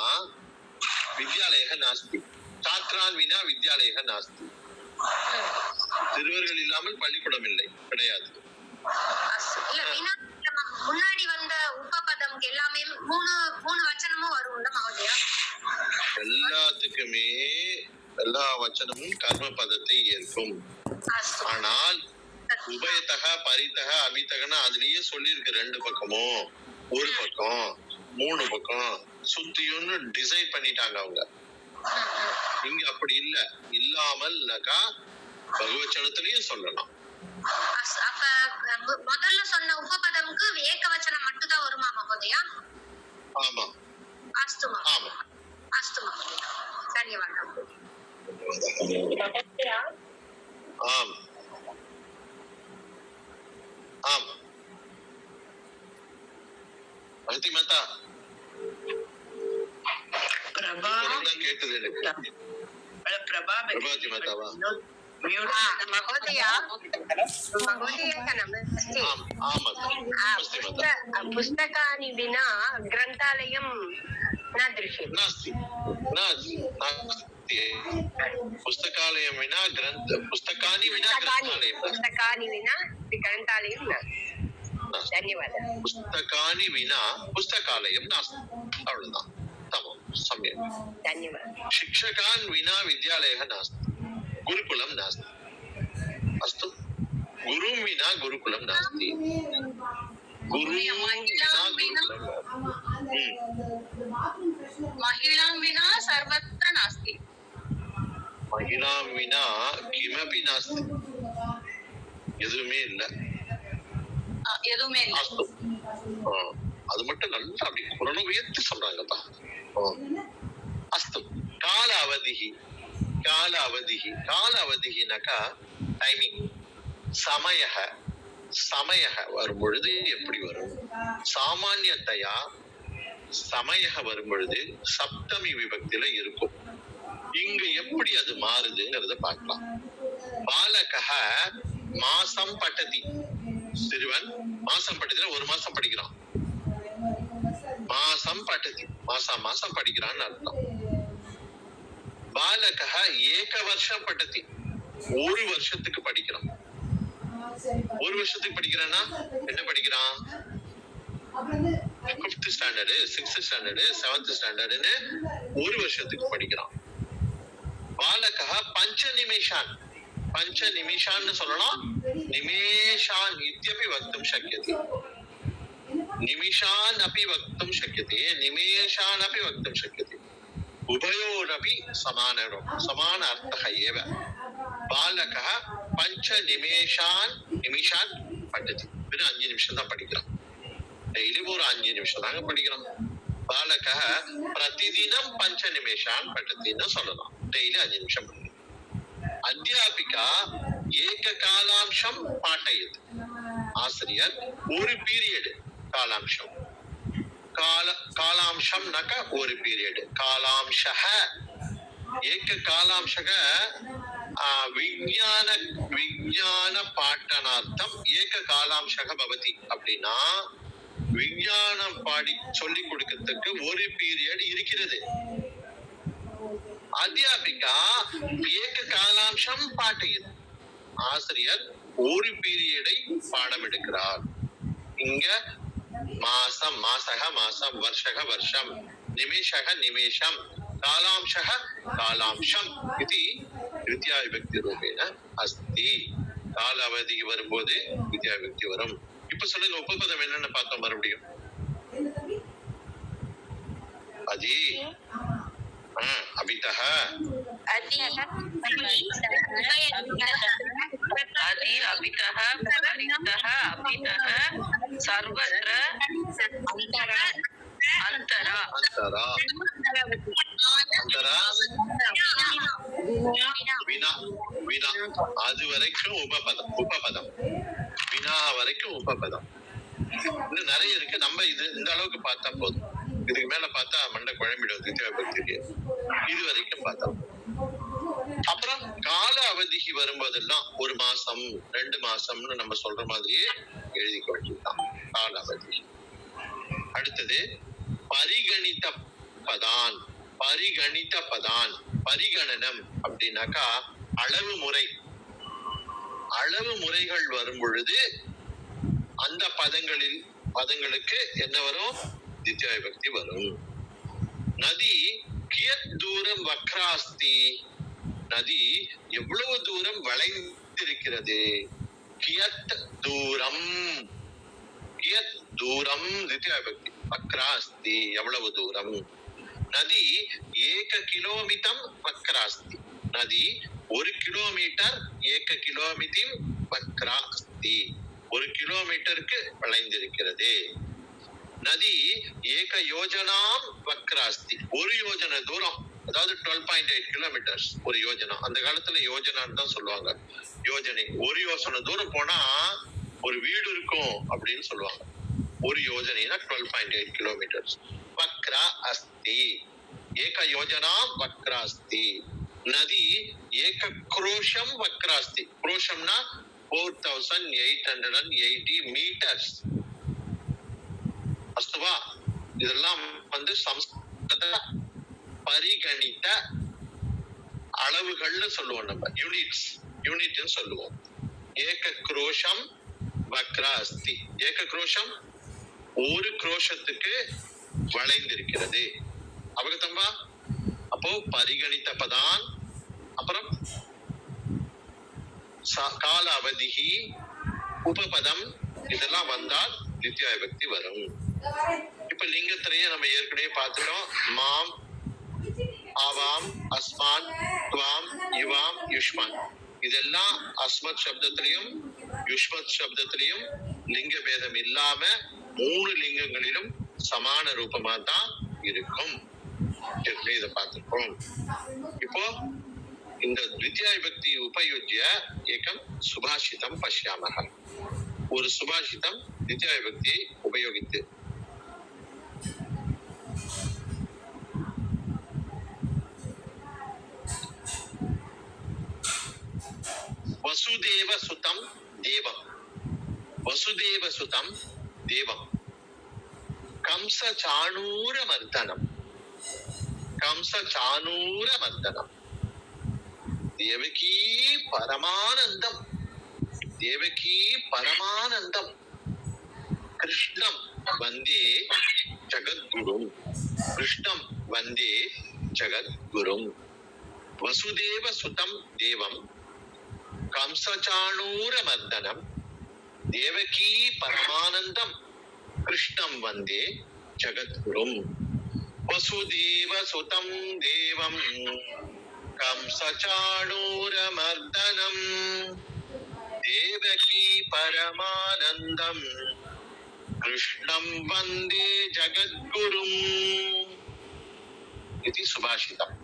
வித்யாலய நாஸ்தி. சாத்ரான் வினா வித்யாலய நாஸ்தி. சிறுவர்கள் இல்லாமல் பள்ளிக்கூடம் இல்லை, கிடையாது. இல்ல வினா முன்னாடி வந்த உபபதம் எல்லாமே மூணு வச்சனமும் வரும்ல மகோதயா? எல்லாத்துக்குமே எல்லா வச்சனமும் கர்ம பதத்தை ஏற்கும். ஆனால் உபயத்தக பரித்தக அபித்தகனா அதுலயே சொல்லியிருக்கு. 2 பக்கமும், ஒரு பக்கம், 3 பக்கம் சுத்தியும்னு டிசைட் பண்ணிட்டாங்க அவங்க. இங்க அப்படி இல்ல. இல்லாமல்னாக்கா பகுவச்சனத்திலயும் சொல்லலாம். அப்ப முதல்ல சொன்ன உபபதம்க்கு ஏகவச்சனம் மட்டும் தான் வருமா மகோதயா? ஆமா. அஸ்து ஆமா. அஸ்து மகோதயா, தன்யவாதம். ஆம். ஆம். அதி மாதா பிரபா கேட்டது எனக்கு. பிரபாதி மாதாவா? மகோதயா, மகோதயா நமஸ்தே. ஆமா. புஸ்தகாनि विना ग्रन्थालयं न दृश्यते. नास्ति. पुस्तकालयं विना पुस्तकानि विना ग्रन्थालयं न. धन्यवादः. पुस्तकानि विना पुस्तकालयं नास्ति. अवळुदान. तमं सम्यक्. धन्यवादः. शिक्षकान् विना विद्यालयः नास्ति. गुरुकुलं नास्ति. अस्तु. गुरुं विना गुरुकुलं नास्ति. महिलां विना सर्वत्र नास्ति. महिलां विना किमपि नास्ति. எதுவுமே இல்ல. அஸ்து. அது மட்டும் நல்லா அப்படி குரல் உயர்த்தி சொல்றாங்கப்பா. அஸ்து. கால அவதினாக்கா டைமிங். சமயக வரும் பொழுது எப்படி வரும்? சாமானியத்தையா சமயக வரும் பொழுது சப்தமி விபக்தியில இருக்கும். இங்க எப்படி அது மாறுதுங்கிறத பார்க்கலாம். பாலகஹ மாசம் பட்டதி. சிறுவன் மாசம் பட்டதில 1 மாசம் படிக்கிறான். மாசம் பட்டதி மாசம் படிக்கிறான்னு அர்த்தம். பாலகஹ ஏக வருஷம் பட்டதி. 1 வருஷத்துக்கு படிக்கிறான். 1 வருஷத்துக்கு படிக்கிறான்னா என்ன படிக்கிறான்? 5th standard, 6th standard, 7th ஸ்டாண்டர்டுன்னு 1 வருஷத்துக்கு படிக்கிறான். பாலகः பஞ்சநிமிஷான், பஞ்சநிமிஷான்னு சொல்லலாம், நிமேஷான் இत्यपि वक्तुं शक्यते, निमिषान् अपि वक्तुं शक्यते, निमेषान् अपि वक्तुं शक्यते, उभयोरपि समान अर्थः एव। बालकः पञ्चनिमेषान् पठति, फिर 5 निमिषம் தான் படிக்கிறான், டெய்லி ஒரு 5 நிமிஷம் தாங்க படிக்கிறோம்। बालकः प्रतिदिनं 5 निमेषान् पठतिன்னு சொல்லலாம், டெய்லி 5 நிமிஷம் படிக்கிறோம்। अध्यापिका ஏககாலாம்சம் பாட்டயது, ஆசிரியர் ஒரு பீரியட், காலாம்சம், காலாம்சம்னாக்க ஒரு பீரியட், காலாம்சः ஏககாலாம்சக விஞ்ஞான பாட்டனார்த்தம் ஏககாலாம்சக பவதி அப்படின்னா விஞ்ஞானம் பாடி சொல்லி கொடுக்கிறதுக்கு ஒரு பீரியட் இருக்கிறது। அத்தியாபிகா ஏககாலாம்சம் பாட்டயது, ஆசிரியர் ஒரு பீரியடை பாடம் எடுக்கிறார்। இங்க மாசம் மாசக மாசம், வருஷக வருஷம், நிமிஷக நிமிஷம், காலாம்சக காலாம்சம் இது द्वितीया विभक्ति रूपेण अस्ति। கால அவதி வரும்போது द्वितीया विभक्ति வரும்। இப்ப சொல்லுங்க உபபதம் என்னன்னு பார்த்தோம் மறுபடியும்। அதி अभितः अति अभितः परितः अभितः सर्वत्र अंतरा अंतरा विना विना அது வரைக்கும் உபபதம், வினா வரைக்கும் உபபதம்। இன்னும் நிறைய இருக்கு, நம்ம இது இந்த அளவுக்கு பார்த்தா போதும், இதுக்கு மேல பார்த்தா மண்டை குழம்பிடும் द्वितीया विभक्ति, இது வரைக்கும் பார்த்தா। அப்புறம் கால அவதிக்கு வரும்போதெல்லாம் ஒரு மாசம் 2 மாசம்னு நம்ம சொல்ற மாதிரியே எழுதி கொண்டிருக்கான் கால அவதி। அடுத்தது பரிகணித பதான், பரிகணித பதான், பரிகணனம் அப்படின்னாக்கா அளவு முறைகள் வரும் பொழுது அந்த பதங்களுக்கு என்ன வரும், द्वितीया विभक्ति வரும்। நதி கியத் தூரம் வக்ராஸ்தி, நதி எவ்வளவு தூரம் வளைந்திருக்கிறது, கியத் தூரம் द्वितीया विभक्ति, वक्रास्ति எவ்வளவு தூரம்। நதி ஏக கிலோமீட்டர் வக்ராஸ்தி, நதி 1 கிலோமீட்டர், ஏக கிலோமீட்டர் வக்ராஸ்தி 1 கிலோமீட்டருக்கு வளைந்திருக்கிறது। நதி ஏக யோஜனாம் வக்ராஸ்தி, 1 யோஜனை தூரம், அதாவது 12.8 கிலோமீட்டர்ஸ் ஒரு யோஜனா, அந்த காலத்துல யோஜனான்னு தான் சொல்லுவாங்க, யோஜனை 1 யோசனை தூரம் போனா ஒரு வீடு இருக்கும் அப்படின்னு சொல்லுவாங்க, 1 யோஜனைனா 12.8 கிலோமீட்டர்ஸ்। வக்ரா அஸ்தி ஏக யோஜனாம் வக்ராஸ்தி, நதி ஏக क्रोशम वक्रास्ति, क्रोशம்னா 4880 மீட்டர்ஸ்। அஸ்துவா இதெல்லாம் சம்ஸ்கிருத பரிகணித்த அளவுகள்னு சொல்லுவோம், நம்ம யூனிட்னு சொல்லுவோம்। ஏக क्रोशम வக்ராஸ்தி, ஏக क्रोशம் 1 क्रोशத்துக்கு வளைந்திருக்கிறது, அவகதம்பா। அப்போ பரிகணித்த பதான், அப்புறம் கால அவதிகி, உபபதம், இதெல்லாம் வந்தால் द्वितीया विभक्ति வரும்। இப்ப லிங்கத்திலேயே நம்ம ஏற்கனவே பார்த்துட்டோம், மாம், ஆவாம், அஸ்மான், துவாம், யுவாம், யுஷ்மான், இதெல்லாம் அஸ்மத் சப்தத்திலையும் யுஷ்மத் சப்தத்திலையும் லிங்க பேதம் இல்லாம 3 லிங்கங்களிலும் சமான ரூபமா தான் இருக்கும், இதை பார்த்திருக்கோம்। இப்போ இந்த द्वितीया विभक्ति उपयुज्य एकं सुभाषितं पश्यामः, ஒரு சுபாஷிதம் द्वितीया विभक्ति உபயோகித்து। वसुदेव सुतं देवं, वसुदेव सुतं देवं, कंस चाणूर मर्दनम, कंस चाणूर मर्दनम, देवकी परमानंदम, देवकी परमानंदम, कृष्णं वंदे जगद्गुरुं, कृष्णं वंदे जगद्गुरुं। வசுதேவ சுதம் தேவம் கம்சச்சாணூர மர்தனம் தேவகீ பரமானந்தம் கிருஷ்ணம் வந்தே ஜகத்குரும். வசுதேவ சுதம் தேவம் கம்சச்சாணூர மர்தனம் தேவகீ பரமானந்தம் கிருஷ்ணம் வந்தே ஜகத்குரும். இது சுபாஷிதம்.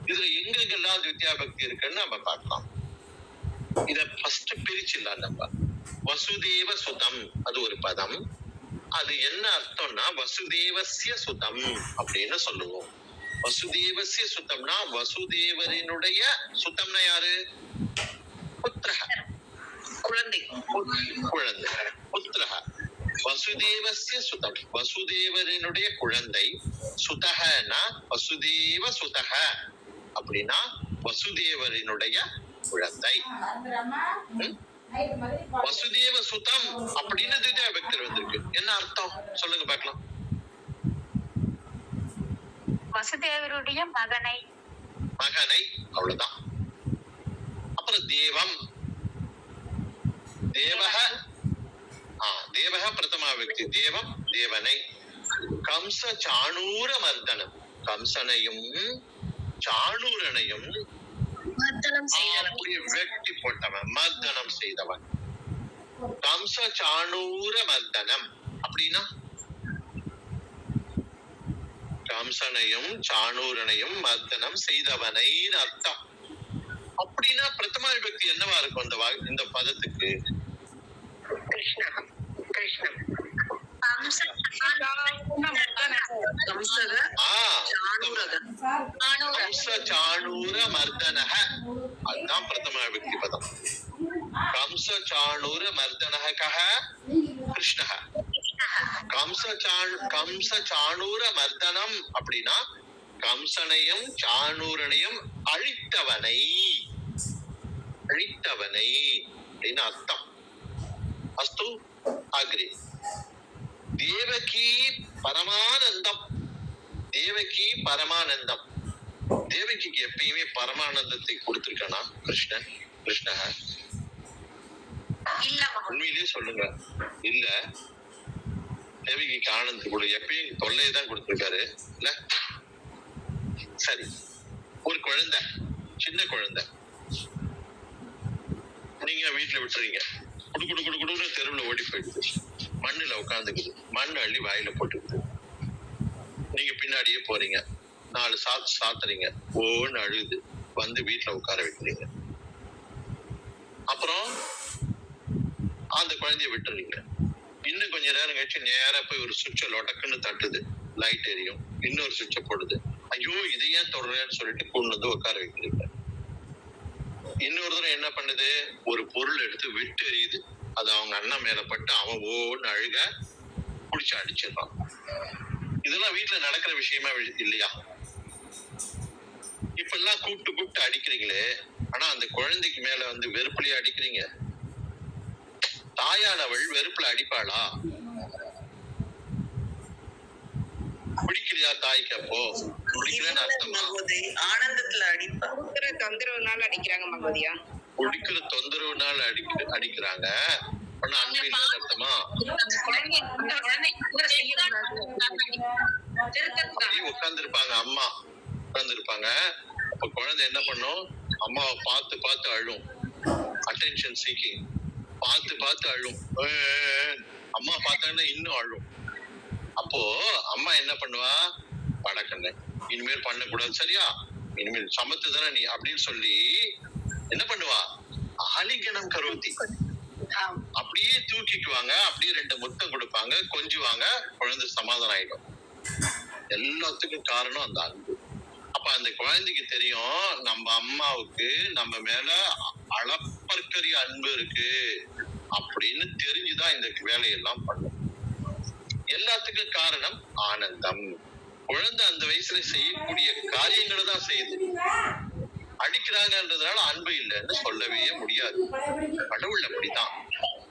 இதுல எங்கெங்கெல்லாம் வித்யா பக்தி இருக்குன்னு நம்ம பார்க்கலாம். இத ஃபர்ஸ்ட் பிரிச்சிடலாம் நம்ம. வசுதேவ சுதம் அது ஒரு பதம். அது என்ன அர்த்தம்னா வசுதேவஸ்ய சுதம் அப்படின்னு சொல்லுவோம். வசுதேவஸ்ய சுதம்னா வசுதேவரினுடைய சுதம்னா யாரு? புத்திரஹ, குழந்தை. குழந்தை. புத்திரஹ வசுதேவஸ்ய சுதம், வசுதேவரினுடைய குழந்தை. சுதஹனா வசுதேவ சுதஹ அப்படின்னா வசுதேவரினுடைய குழந்தை. வசுதேவ சுதம் அப்படின்னு திவ்யா பக்தர் வந்திருக்கு. என்ன அர்த்தம் சொல்லுங்க பார்க்கலாம். வசுதேவருடைய மகனை. மகனை, அவ்வளவுதான். அப்புறம் தேவம், தேவஹ, தேவஹ பிரதமா விக்தி, தேவம் தேவனை. கம்ச சாணூர மர்தனம், கம்சனையும் சாணூரனையும் வெட்டி போட்டவன், மர்தனம் செய்தவன். கம்ச சாணூர மர்தனம் அப்படின்னா கம்சனையும் சாணூரனையும் மர்தனம் செய்தவனை அர்த்தம். அப்படின்னா பிரதமா விபக்தி என்னவா இருக்கும் இந்த பதத்துக்கு? கிருஷ்ணா, கிருஷ்ணம். கம்ச சாணூர மர்தனஹ அதுதான் பிரதமா விபக்தி பதம். கம்ச சாணூர மர்தனஹ கஹ? கிருஷ்ணஹ. கம்ச சாணூர மர்தனம் அப்படின்னா கம்சனையும் சாணூரனையும் அழித்தவனை, அழித்தவனை அப்படின்னு அர்த்தம். அஸ்து அக்ரே. தேவகி பரமானந்தம், தேவகி பரமானந்தம். தேவகிக்கு எப்பயுமே பரமானந்தத்தை கொடுத்திருக்கானா கிருஷ்ணன்? கிருஷ்ண உண்மையிலேயே சொல்லுங்க. இல்ல, தேவகிக்கு ஆனந்த் கொடு எப்பயும் தொல்லையை தான் கொடுத்திருக்காரு இல்ல? சரி, ஒரு குழந்தை, சின்ன குழந்தை, நீங்க வீட்டுல விட்டுறீங்க, குடு குடு குடு குடுன்னு தெருவுல ஓடி போயிடுது, மண்ணுல உட்காந்துக்குது, மண் அள்ளி வாயில போட்டுக்குது. நீங்க பின்னாடியே போறீங்க, 4 சாத்து சாத்துறீங்க, ஓன்னு அழுது வந்து வீட்டுல உட்கார வைக்கிறீங்க. அப்புறம் அந்த குழந்தைய விட்டுறீங்க. இன்னும் கொஞ்ச நேரம் கழிச்சு நேரா போய் ஒரு சுவிட்ச லொடக்குன்னு தட்டுது, லைட் எரியும், இன்னொரு சுவிட்ச போடுது. ஐயோ இதை ஏன் தொடர்றேன்னு சொல்லிட்டு கொண்டு வந்து உட்கார வைக்கிறீங்க. இன்னொரு தடவை என்ன பண்ணுது, ஒரு பொருள் எடுத்து விட்டு எரியுது, அது அவங்க அண்ணன் மேல பட்டு அவன் ஓன்னு அழுக புடிச்சு அடிச்சிடறான். இதெல்லாம் வீட்டுல நடக்கிற விஷயமா இல்லையா? இப்பெல்லாம் கூப்பிட்டு அடிக்கிறீங்களே, ஆனா அந்த குழந்தைக்கு மேல வந்து வெறுப்புலயே அடிக்கிறீங்க. தாயானவள் வெறுப்புல அடிப்பாளா? பிடிக்கலையா தாய்க்கு? அப்போ பிடிக்கலன்னு அர்த்தமா? ஆனந்தத்துல அடிப்பா, தொந்தரவுனால அடிக்கிறாங்க மகவதியா. பிடிக்கிற தொந்தரவுனால அடிக்கிறாங்க. ஆனா அன்பு இல்லைன்னு அர்த்தமா? உட்கார்ந்துருப்பாங்க, அம்மா உட்கார்ந்துருப்பாங்க. அப்ப குழந்தை என்ன பண்ணும், அம்மாவை பார்த்து பார்த்து அழும், அட்டென்ஷன் சீக்கிங், பார்த்து அழும். அம்மா பார்த்தாங்கன்னா இன்னும் அழும். அப்போ அம்மா என்ன பண்ணுவா, படக்கண்ண இனிமேல் பண்ணக்கூடாது, சரியா, இனிமேல் சமத்து தானே நீ அப்படின்னு சொல்லி என்ன பண்ணுவா, ஆலிங்கனம் கரோதி, அப்படியே தூக்கிக்குவாங்க, அப்படியே 2 முத்தம் கொடுப்பாங்க, கொஞ்சுவாங்க, குழந்தை சமாதானம் ஆயிடும். எல்லாத்துக்கும் காரணம் அந்த அன்பு. அப்ப அந்த குழந்தைக்கு தெரியும் நம்ம அம்மாவுக்கு நம்ம மேல அளப்பற்கரிய அன்பு இருக்கு அப்படின்னு தெரிஞ்சுதான் இந்த வேலையெல்லாம் பண்ணும். எல்லாத்துக்கும் காரணம் ஆனந்தம். குழந்தை அந்த வயசுல செய்யக்கூடிய காரியங்களை தான் செய்யுது. அடிக்கிறாங்கன்றதுனால அன்பு இல்லைன்னு சொல்லவே முடியாது. கடவுள் அப்படித்தான்.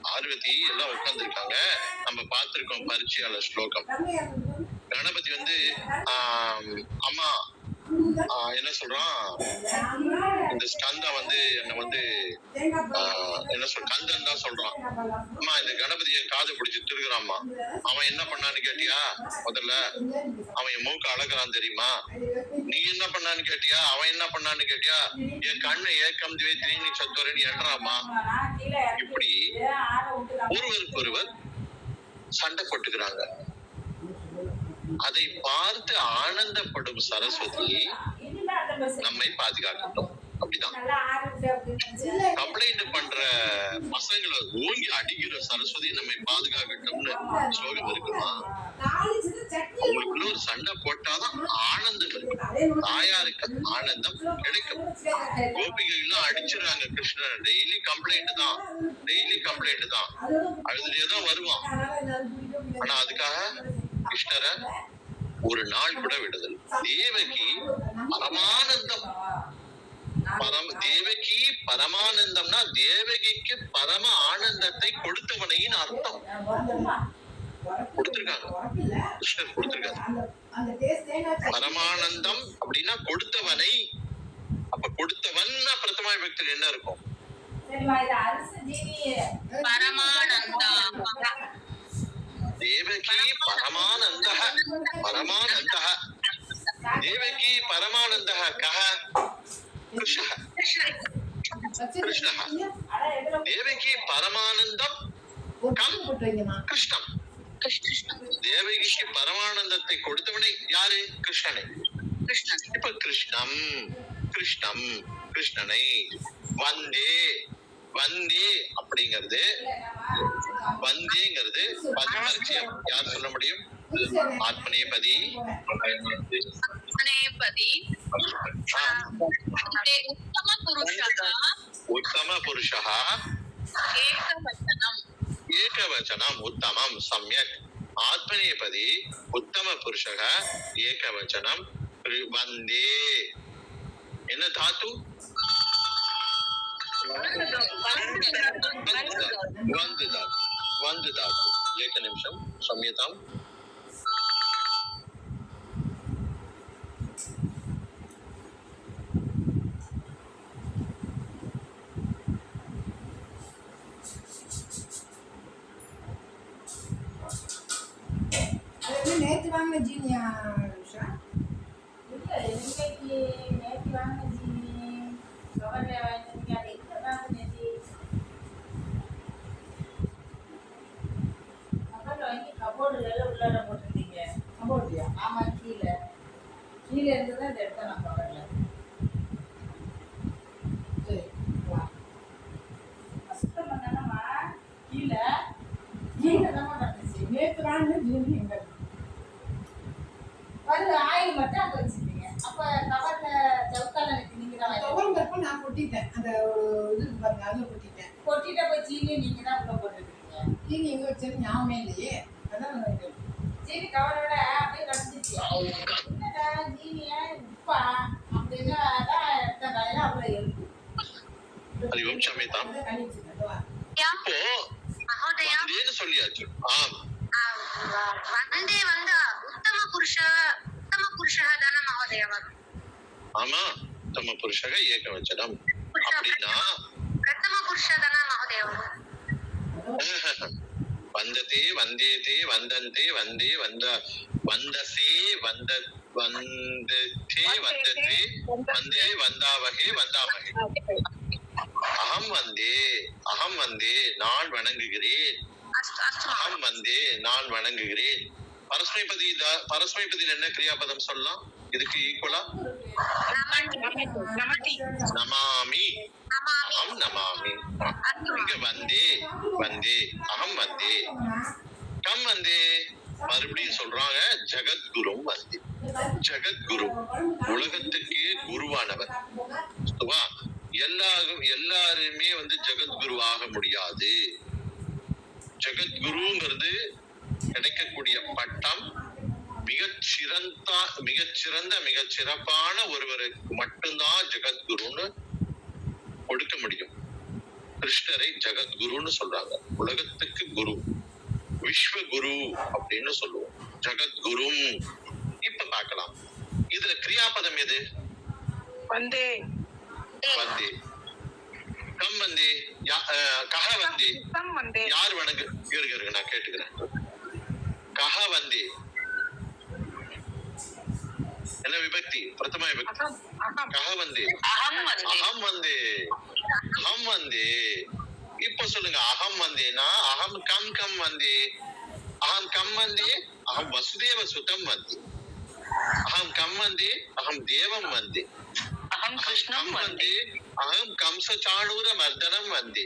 பார்வதி எல்லாம் உட்கார்ந்துருக்காங்க, நம்ம பார்த்திருக்கோம் பரிச்சயாளர் ஸ்லோகம். கணபதி வந்து அம்மா என்ன சொல்றான், இந்த ஸ்கந்தம் வந்து என்ன வந்து என்ன சொல் கந்தன் தான் சொல்றான். அம்மா இந்த கணபதியை காது பிடிச்சு திருக்குறாம்மா. அவன் என்ன பண்ணான்னு கேட்டியா? முதல்ல அவன் என் மூக்க அழகுறான் தெரியுமா? நீ என்ன பண்ணான்னு கேட்டியா? அவன் என்ன பண்ணான்னு கேட்டியா? என் கண்ணு ஏக்கம் திவே திரீனி சத்துவரன்னு எண்றாமா. இப்படி ஒருவருக்கு ஒருவர் சண்டை போட்டுக்கிறாங்க. அதை பார்த்து ஆனந்தப்படும் சரஸ்வதி நம்மை பாதுகாக்கட்டும். அப்படிதான் கம்ப்ளைண்ட் பண்ற பசங்களை ஓங்கி அடிக்கிற சரஸ்வதி நம்மை பாதுகாக்கட்டும்னு ஸ்லோகம் இருக்குமா? அவங்களுக்குள்ள ஒரு சண்டை போட்டாதான் ஆனந்தம் இருக்கும். தாயாருக்கு ஆனந்தம் கிடைக்கும். கோபிகைலாம் அடிச்சிருக்காங்க கிருஷ்ணன். டெய்லி கம்ப்ளைண்ட் தான், டெய்லி கம்ப்ளைண்ட் தான், அழுதுலேதான் வருவான். ஆனா அதுக்காக கிருஷ்ணரை ஒரு நாள் கூட விடுதல். தேவகி பரமானந்தம். தேவகி பரமானந்தம்னா தேவகிக்கு பரம ஆனந்தத்தை கொடுத்தவனையின் அர்த்தம். கொடுத்திருக்காங்க, கிருஷ்ணர் கொடுத்திருக்காங்க. பரமானந்தம் அப்படின்னா கொடுத்தவனை. அப்ப கொடுத்தவன் பிரதமா விபக்தியில் என்ன இருக்கும்? தேவகி பரமானந்தः, பரமானந்தः. தேவகி பரமானந்தः கः? கிருஷ்ணः, கிருஷ்ணः. தேவகி பரமானந்தம் கம்? கிருஷ்ணம். தேவகிக்கு பரமானந்தத்தை கொடுத்தவனை யாரு? கிருஷ்ணனை. இப்ப கிருஷ்ணம், கிருஷ்ணம், கிருஷ்ணனை வந்தே. வந்தே அப்படிங்கிறது, வந்தேங்கிறது பரிச்சயம். யார் சொல்ல முடியும்? ஆத்மநேபதி, உத்தம புருஷः ஏகவச்சனம் உத்தமம் சம்யக். ஆத்மநேபதி உத்தம புருஷः ஏகவச்சனம் வந்தே. என்ன தாத்து? वंद धातु. एक निमिषम क्षम्यतां. நேற்று வாங்கின ஜீனியா உஷா? இல்லை, இன்னைக்கு நேற்று வாங்கின ஜீனி கவர்ல வாங்கினீங்க. அது எங்கே வாங்கினது? கவர்ல வாங்கி கபோர்டுல உள்ளார போட்டிருந்தீங்க. கபோர்டுலையா? ஆமாம், கீழே கீழே இருந்து தான் இதை எடுத்தேன் நான் கவர்ல. சரி, சுத்தம் பண்ணானம்மா. கீழே கீழே தான் கிடந்துச்சு. நேற்று வாங்கின ஜீனி எங்கே வந்து ஆயில் மட்டும் அங்கே வச்சுருந்தீங்க. அப்போ கவர்ல சவுக்கால நீங்க தான் கவர்ங்கிறப்ப நான் கொட்டிட்டேன். அந்த இது பாருங்க, அதில் கொட்டிட்டேன். கொட்டிட்ட போய் சீனி நீங்கள் தான் உள்ள போட்டுருக்கீங்க. சீனி எங்கே வச்சிருந்து ஞாபகமே இல்லையே. அதான் சீனி கவரோட அப்படியே கடிச்சிச்சு. என்னடா ஜீனியா உப்பா அப்படின்னா தான் எடுத்த காலையில் அவ்வளோ எழுப்பு. சொல்லியாச்சு. வந்தே வந்தா உத்தம புருஷः தான மகோதயா வரும். ஆமா, உத்தம புருஷக ஏகவச்சனம் அப்படின்னா பிரதம புருஷः தான மகோதயா வரும். வந்ததே வந்தேதே வந்தந்தே வந்தே வந்த வந்தசே வந்த வந்ததே வந்ததே வந்தே வந்தாவகே வந்தாவகே. அகம் வந்தே, அகம் வந்தே நான் வணங்குகிறேன். அகம் வந்தே நான் வணங்குகிறேன். பரஸ்மைபதியில் என்ன கிரியாபதம் சொல்லலாம் இதுக்கு ஈக்குவலா? நமாமி, அகம் நமாமி. இங்க வந்தே, வந்தே, அகம் வந்தே. கம் வந்தே மறுபடியும் சொல்றாங்க, ஜகத்குரு வந்தே. ஜகத்குரு உலகத்துக்கே குருவானவர். எல்லாருமே ஜகத்குரு ஆக முடியாது. ஜகத்குருங்கிறது கிடைக்கக்கூடிய பட்டம் மிகச்சிறந்த மிகச்சிறப்பான ஒருவருக்கு மட்டும்தான் ஜகத்குருன்னு கொடுக்க முடியும். கிருஷ்ணரை ஜகத்குருன்னு சொல்றாங்க. உலகத்துக்கு குரு, விஸ்வகுரு அப்படின்னு சொல்லுவோம். ஜகத்குரு. இப்ப பார்க்கலாம், இதுல கிரியாபதம் எது? வந்தே வந்தே. கம் வந்தே, கஹ வந்தே. தம் வந்தே யார் வணங்கு? இருக்கு நான் கேட்டுக்கிறேன். கஹ வந்தே என்ன விபக்தி? பிரதம விபக்தி. அகம் அகம் கஹ வந்தே, அகம் வந்தே. அகம் வந்தே, அகம் வந்தே. இப்ப சொல்லுங்க, அகம் வந்தேனா அகம் கம் கம் வந்தே, அகம் கம் வந்தே, அகம் வசுதேவ சுதம் வந்தே, அகம் கம் வந்தே, அகம் தேவம் வந்தே, அகம் கிருஷ்ணம் வந்தே. அகம் கம்ச சாணூர மர்தனம் வந்தே,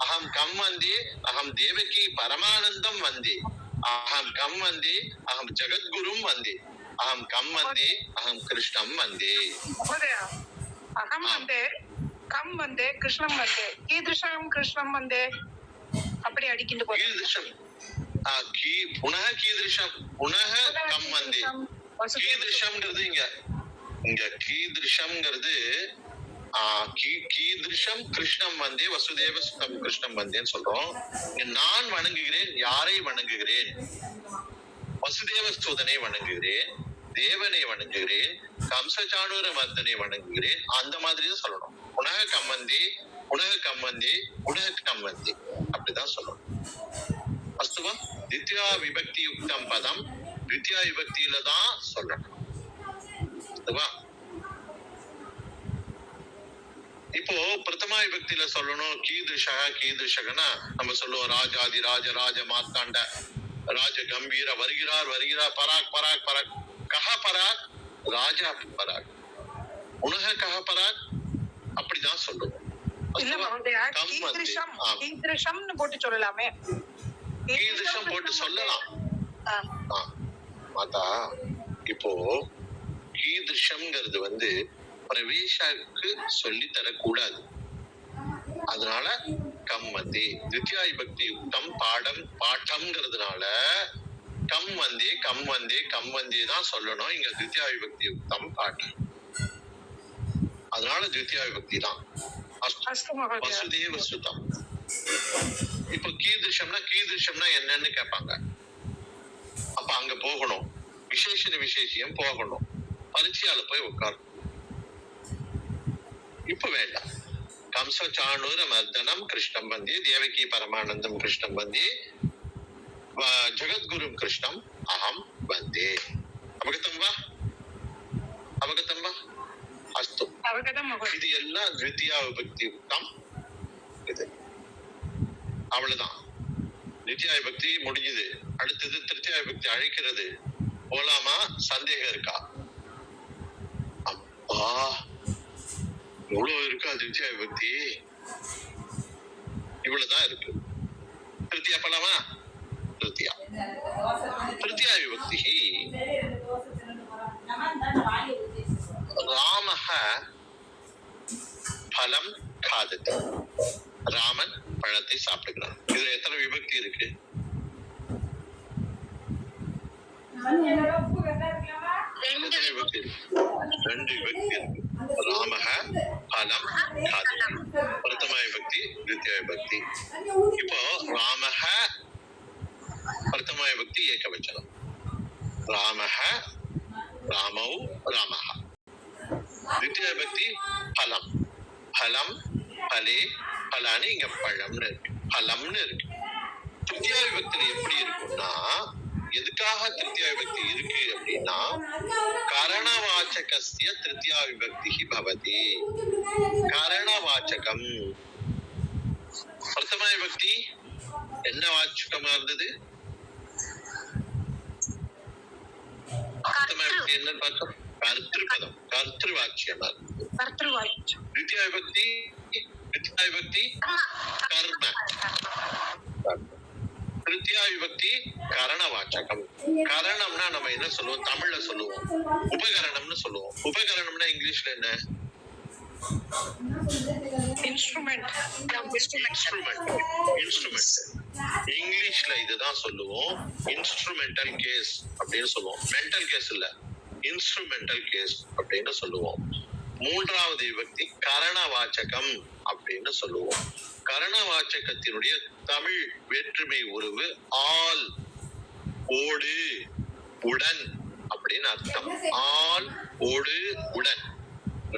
அகம் கம் வந்தே, அகம் தேவகி பரமானந்தம் வந்தே, அகம் கம் வந்தே, அகம் ஜகத்குரும் வந்தே, அகம் கம் வந்தே, அகம் கிருஷ்ணம் வந்தே. மहोदय அகம் வந்தே கம் வந்தே கிருஷ்ணம் வந்தே கீதృశம் கிருஷ்ணம் வந்தே அப்படி அடிக்கிட்டு போறேன். கீதృశம் புனः கீதృశம் புனः கம் வந்தே. கீதృశம்ங்கிறது இங்க கீதృశம்ங்கிறது கீதృశம் கிருஷ்ணம் வந்தே வசுதேவ சுதம் கிருஷ்ணம் வந்தேன்னு சொல்றோம். நான் வணங்குகிறேன். யாரை வணங்குகிறேன்? வசுதேவ சூதனை வணங்குகிறேன், தேவனை வணங்குகிறேன், கம்சச்சாணூர மர்தனை வணங்குகிறேன். அந்த மாதிரி தான் சொல்லணும். புனக கம்மந்தே புனக கம்மந்தே புனக கம்மந்தே அப்படிதான் சொல்லணும். அஸ்துவா தித்யா விபக்தி யுக்தம் பதம் தித்யா விபக்தியில தான் சொல்லணும். அஸ்துவா இப்போ பிரதமா விபக்தியில சொல்லணும். கீதுஷக கீதுஷகனா நம்ம சொல்லுவோம் ராஜாதி ராஜ ராஜ மார்த்தாண்ட ராஜ கம்பீர வருகிறார் வருகிறார் பராக் பராக் பராக். கஹ பராக்? ராஜா பராக். உனக கஹ பராக்? அப்படிதான் சொல்லுவோம். இல்ல மहोदय கீதృశம் கீதృశம்னு போட்டு சொல்லலாமே. கீதృశம் போட்டு சொல்லலாம் மாதா. இப்போ கீதృశம்ங்கிறது பிரவேஷாக்கு சொல்லி தரக்கூடாது. அதனால கம் வந்தே தித்யா விபக்தி யுக்தம் பாட்டம்ங்கிறதுனால கம் வந்தே கம் வந்தே கம் வந்தே தான் சொல்லணும். இங்க தித்யா விபக்தி யுக்தம் பாட்டம். அதனால தித்யா விபக்தி தான். வசுதேவ சுதம். இப்ப கீதృశம்னா என்னன்னு கேட்பாங்க. அப்ப அங்க போகணும், விசேஷண விசேஷியம் போகணும், பரீட்சையால போய் உட்காரணும். இப்ப வேண்டாம். கம்ச சாணூர மர்தனம் கிருஷ்ணம் வந்தே தேவகி பரமானந்தம் கிருஷ்ணம் வந்தே ஜகத்குரும் கிருஷ்ணம் அகம் வந்தே. அவகதம் வா அவகதம் வா. அஸ்து. இது எல்லாம் த்விதியா விபக்தி யுக்தம். இது அவ்வளவுதான். த்விதியா விபக்தி முடிஞ்சது. அடுத்தது திருத்தியா விபக்தி அழைக்கிறது. போலாமா? சந்தேகம் இருக்கா? அப்பா இவ்வளவு இருக்கா திருத்தியா விபக்தி? இவ்வளவுதான் இருக்கு. திருத்தியா போலாமா? திருத்தியா விபக்தி ராமஹ பலம் காததி. ராமன் பழத்தை சாப்பிடுகிறான். இதுல எத்தனை விபக்தி இருக்கு? ரெண்டு விபக்தி இருக்கு. ராமஹ பலம் காததி பிரதம விபக்தி த்விதியா விபக்தி. இப்போ ராமஹ பிரதம விபக்தி ஏகவச்சனம். ராமஹ ராமௌ ராமஹ. த்விதியா விபக்தி பலம் பலம் பலே பலானி. இங்க பழம்னு இருக்கு, பலம்னு இருக்கு. திருத்தியா விபக்தியில எப்படி இருக்கும்னா, எதுக்காக திருத்தியா விபக்தி இருக்கு அப்படின்னா கரணவாச்சகஸ்ய திருத்தியா விபக்தி பவதி. கரணவாச்சகம். பிரதம விபக்தி என்ன வாச்சகமா இருந்தது? பிரதம விபக்தி என்னன்னு பார்த்தோம்? கர்த்திருபதம், கர்த்திருவாச்சியமா இருந்தது. த்விதியா விபக்தி கர்ம. திருத்தியா விபக்தி கரணவாச்சகம். கரணம்னா நம்ம என்ன சொல்லுவோம்? தமிழ்ல சொல்லுவோம் உபகரணம்னு சொல்லுவோம். உபகரணம்னா இங்கிலீஷ்ல என்ன? இன்ஸ்ட்ருமெண்ட். இங்கிலீஷ்ல இதுதான் சொல்லுவோம் இன்ஸ்ட்ருமெண்டல் கேஸ் அப்படின்னு சொல்லுவோம். மென்டல் கேஸ் இல்ல, இன்ஸ்ட்ருமெண்டல் கேஸ் அப்படின்னு சொல்லுவோம். மூன்றாவது விபக்தி கரணவாச்சகம் அப்படின்னு சொல்லுவோம். கரணவாச்சகத்தினுடைய தமிழ் வேற்றுமை உருவு ஆல், ஓடு, உடன் அப்படின்னு அர்த்தம். ஆல் ஓடு உடன்,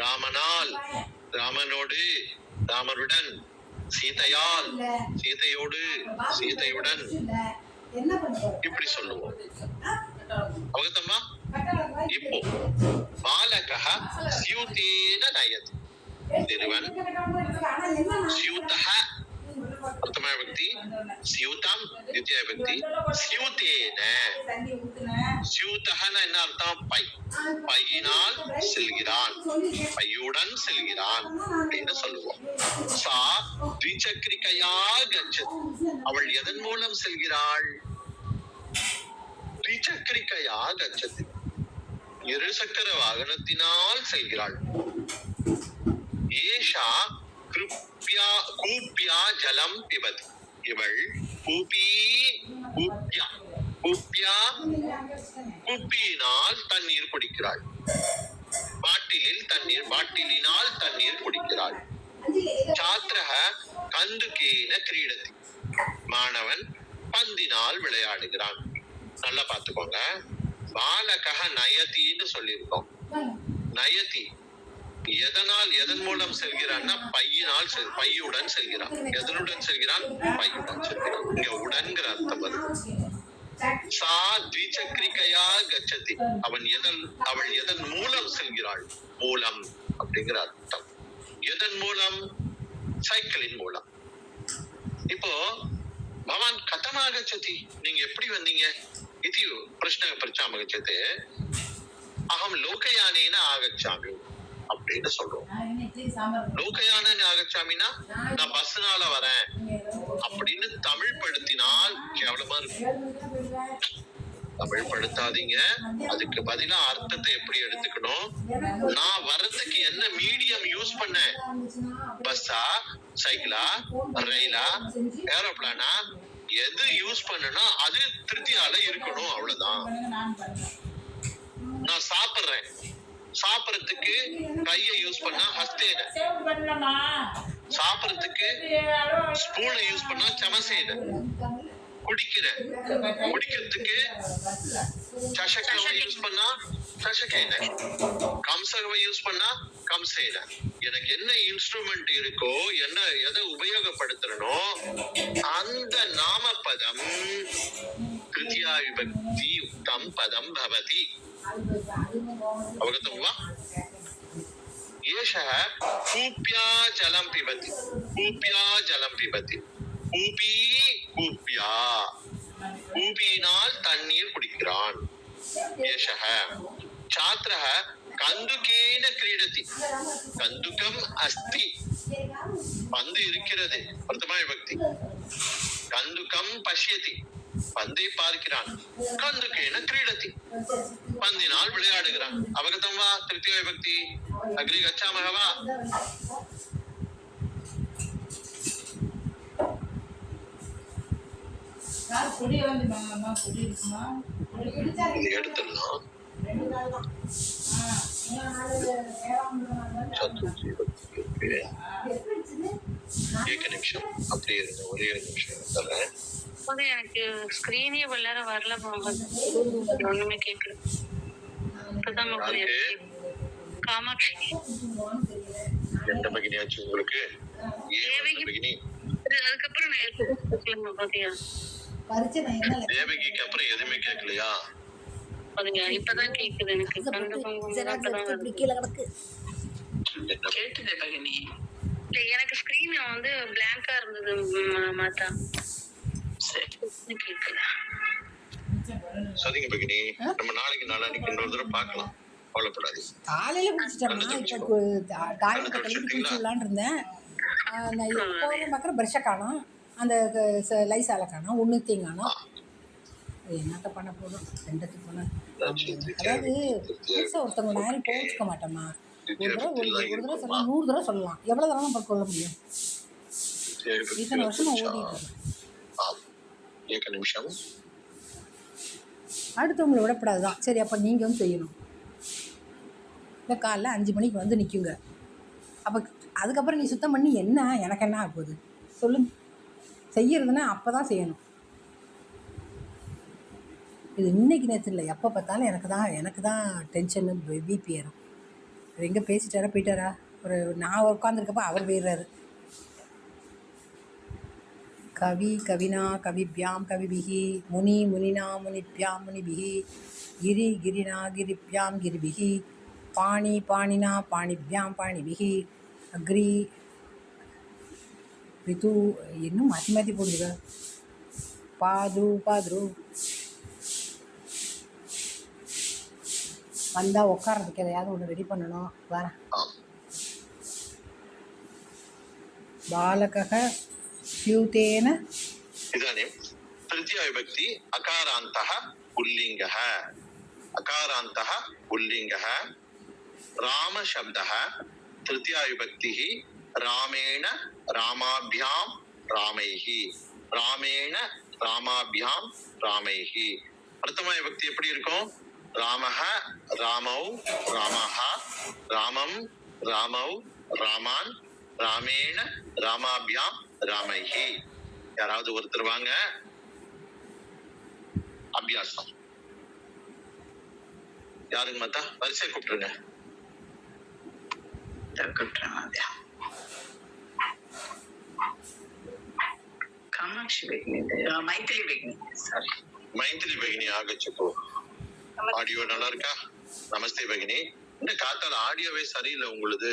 ராமனால் ராமனோடு, ராமருடன், சீதையால் சீதையோடு, சீதையுடன், என்ன பண்ணுவோம் இப்படி சொல்லுவோம். அவகத்தம்மா இப்போ பாலகः ஸ்யூதேன நயதி, சிறுவன் ஸ்யூதः பிரதமா விபக்தி, ஸ்யூதம் द्वितीय விபக்தி, ஸ்யூதேன. ஸ்யூதஹனா என்ன அர்த்தம்? பை, பையினால் செல்கிறான், பையுடன் செல்கிறான் அப்படின்னு சொல்லுவோம். சா த்விசக்ரிகயா கச்சதி, அவள் எதன் மூலம் செல்கிறாள்? த்விசக்ரிகயா கச்சதி, இரு சக்கர வாகனத்தினால் செல்கிறாள். ஏஷா கிருப்யா கூப்யா ஜலம் பிபதி, இவள் கூப்பியினால் தண்ணீர் குடிக்கிறாள். பாட்டிலினால் தண்ணீர் குடிக்கிறாள். சாத்திரஹ கந்துகேன கிரீடதி, மாணவன் பந்தினால் விளையாடுகிறான். நல்லா பாத்துக்கோங்க. பாலகஹ நயதின்னு சொல்லியிருக்கோம். நயதி எதன் மூலம் செல்கிறான்னா பையினால் பையுடன் செல்கிறான். எதனுடன் செல்கிறான்? பையுடன் செல்கிறான். இங்க உடன்கிற அர்த்தம் வருது. சா த்விசக்ரிகயா கச்சதி, அவள் எதன் மூலம் செல்கிறாள்? மூலம் அப்படிங்கிற அர்த்தம். எதன் மூலம்? சைக்கிளின் மூலம். இப்போ பவான் கதமாகச்சதி, நீங்க எப்படி வந்தீங்க? இது பிரஷ்ன பரிச்சாமகச்சது. அகம் லோகயானேன ஆகச்சாமி அப்படின்னு சொல்றோம். லோகயான ஆகச்சாமினா நான் பஸ்னால வரேன் அப்படின்னு தமிழ் படுத்தினால் கேவலமா இருக்கும். தமிழ் படுத்தாதீங்க. அதுக்கு பதிலா அர்த்தத்தை எப்படி எடுத்துக்கணும்? நான் வர்றதுக்கு என்ன மீடியம் யூஸ் பண்ண? பஸ்ஸா, சைக்கிளா, ரயிலா, ஏரோப்ளானா, எது யூஸ் பண்ணனா அது திருப்தியால இருக்கணும், அவ்வளவுதான். நான் சாப்பிடுறேன், சாப்பிடறதுக்கு கையை யூஸ் பண்ணா ஹஸ்தேன, சாப்பிடறதுக்கு ஸ்பூனை யூஸ் பண்ணா சமசேன, குடிக்கிறதுக்கு சஷகவை யூஸ் பண்ணா சஷகேன, கம்சகவை யூஸ் பண்ணா கம்சேன. எனக்கு என்ன இன்ஸ்ட்ருமெண்ட் இருக்கோ, எதை உபயோகப்படுத்துறனோ அந்த நாமபதம் திருத்தியா விபக்தி யுக்தம் பதம் பவதி. அவகதம் வா? ஏஷः கூப்யா ஜலம் பிபதி, கூப்யா ஜலம் பிபதி, கூப்பியா கூப்பியினால் தண்ணீர் குடிக்கிறான். ஏஷः சாத்திரः கந்துகேன கிரீடதி, கந்துகம் அஸ்தி, பந்து இருக்கிறது. பிரதமா விபக்தி. கந்துகம் பஷ்யதி, பந்தை பார்க்கிறான். கந்துகேன கிரீடதி, பந்தினால் விளையாடுகிறான். அவகதம் வா? திருத்திய விபக்தி. அக்ரி கச்சாமஹ வா? எடுத்துடலாம். ஏக நிமிஷம் அப்படியே இருங்க, ஒரே ஒரு நிமிஷம் எடுத்துறேன். எனக்கு ஸ்கிரீனே வல்லார வரல, ஒண்ணுமே கேட்கல. காமாட்சி எந்த பகினியாச்சு உங்களுக்கு? அதுக்கப்புறம் தேவகிக்கு அப்புறம் எதுவுமே கேட்கலையா? இப்பதான் கேக்குது எனக்கு. கேட்டுதே பகினி. எனக்கு ஸ்கிரீன் வந்து பிளாங்கா இருந்தது மாதா. கேட்கல. சரிங்க பகினி, நம்ம நாளைக்கு நாளானிக்கு இன்னொரு தடவை பார்க்கலாம். கவலைப்படாது. காலையில குடிச்சிட்டேம்மா. இப்போ காலையில கழுவி குடிச்சிடலான்னு இருந்தேன். நான் எப்போதும் பார்க்குற ப்ரெஷ்ஷை காணும், அந்த லைசால காணும், ஒன்றுத்தையும் காணும். என்னத்த பண்ண போதும், ரெண்டுத்துக்கு போனேன். அதாவது புதுசாக ஒருத்தவங்க நேரம் கோவிச்சுக்க மாட்டேம்மா. ஒரு தடவை சொல்லலாம், 100 தடவை சொல்லலாம். எவ்வளோ தடவை நம்ம கொள்ள முடியும்? இத்தனை வருஷம் நான் ஓடிட்டு இருக்கேன். அடுத்தவங்களை விடப்படாது தான். சரி, அப்போ நீங்களும் செய்யணும். இந்த காலைல 5 மணிக்கு வந்து நிற்குங்க. அப்போ அதுக்கப்புறம் நீ சுத்தம் பண்ணி என்ன, எனக்கு என்ன ஆக போகுது சொல்லுங்க? செய்யறதுன்னா அப்போ தான் செய்யணும். இது இன்னைக்கு நேற்று இல்லை, எப்போ பார்த்தாலும் எனக்கு தான் டென்ஷனு, பிபி ஏறும். அவர் எங்கே பேசிட்டாரா போயிட்டாரா? நான் உட்காந்துருக்கப்ப அவர் போயிடுறாரு. கவி கவினா கவிபியாம் கவிபிகி, முனி முனினா முனிபியாம் முனிபிகி, கிரி கிரினா கிரிபியாம் கிரிபிகி, பாணி பாணினா பாணிபியாம் பாணிபிகி, அக்ரி ரிது, இன்னும் மாற்றி மாற்றி போடுங்க. பாத்ரு பாத்ரு. வந்தால் உட்காரதுக்கு எதையாவது ஒன்று ரெடி பண்ணணும். வரேன். பாலகः ஸ்யூதேன इदानीं तृतीया विभक्ति अकारान्तः पुल्लिङ्गः, अकारान्तः पुल्लिङ्गः, रामशब्दः तृतीया विभक्तिः रामेण रामाभ्यां रामैः, रामेण रामाभ्यां रामैः. प्रथमा विभक्ति எப்படி இருக்கும்? रामः रामौ रामः, रामं रामौ रामान्, रामेण रामाभ्यां रामैः. யாராவது ஒருத்தர் வாங்க. அபியாசம் யாருங்க மாத்தா? வரிசை கூப்பிட்டுருங்க. कामाक्षी बेगनी, मैथिली बेगनी, सॉरी மைத்திலி பகினி ஆகச்சுக்கோ. ஆடியோ நல்லா இருக்கா? நமஸ்தே பகினி. இந்த காத்தால ஆடியோவே சரியில்லை உங்களுது.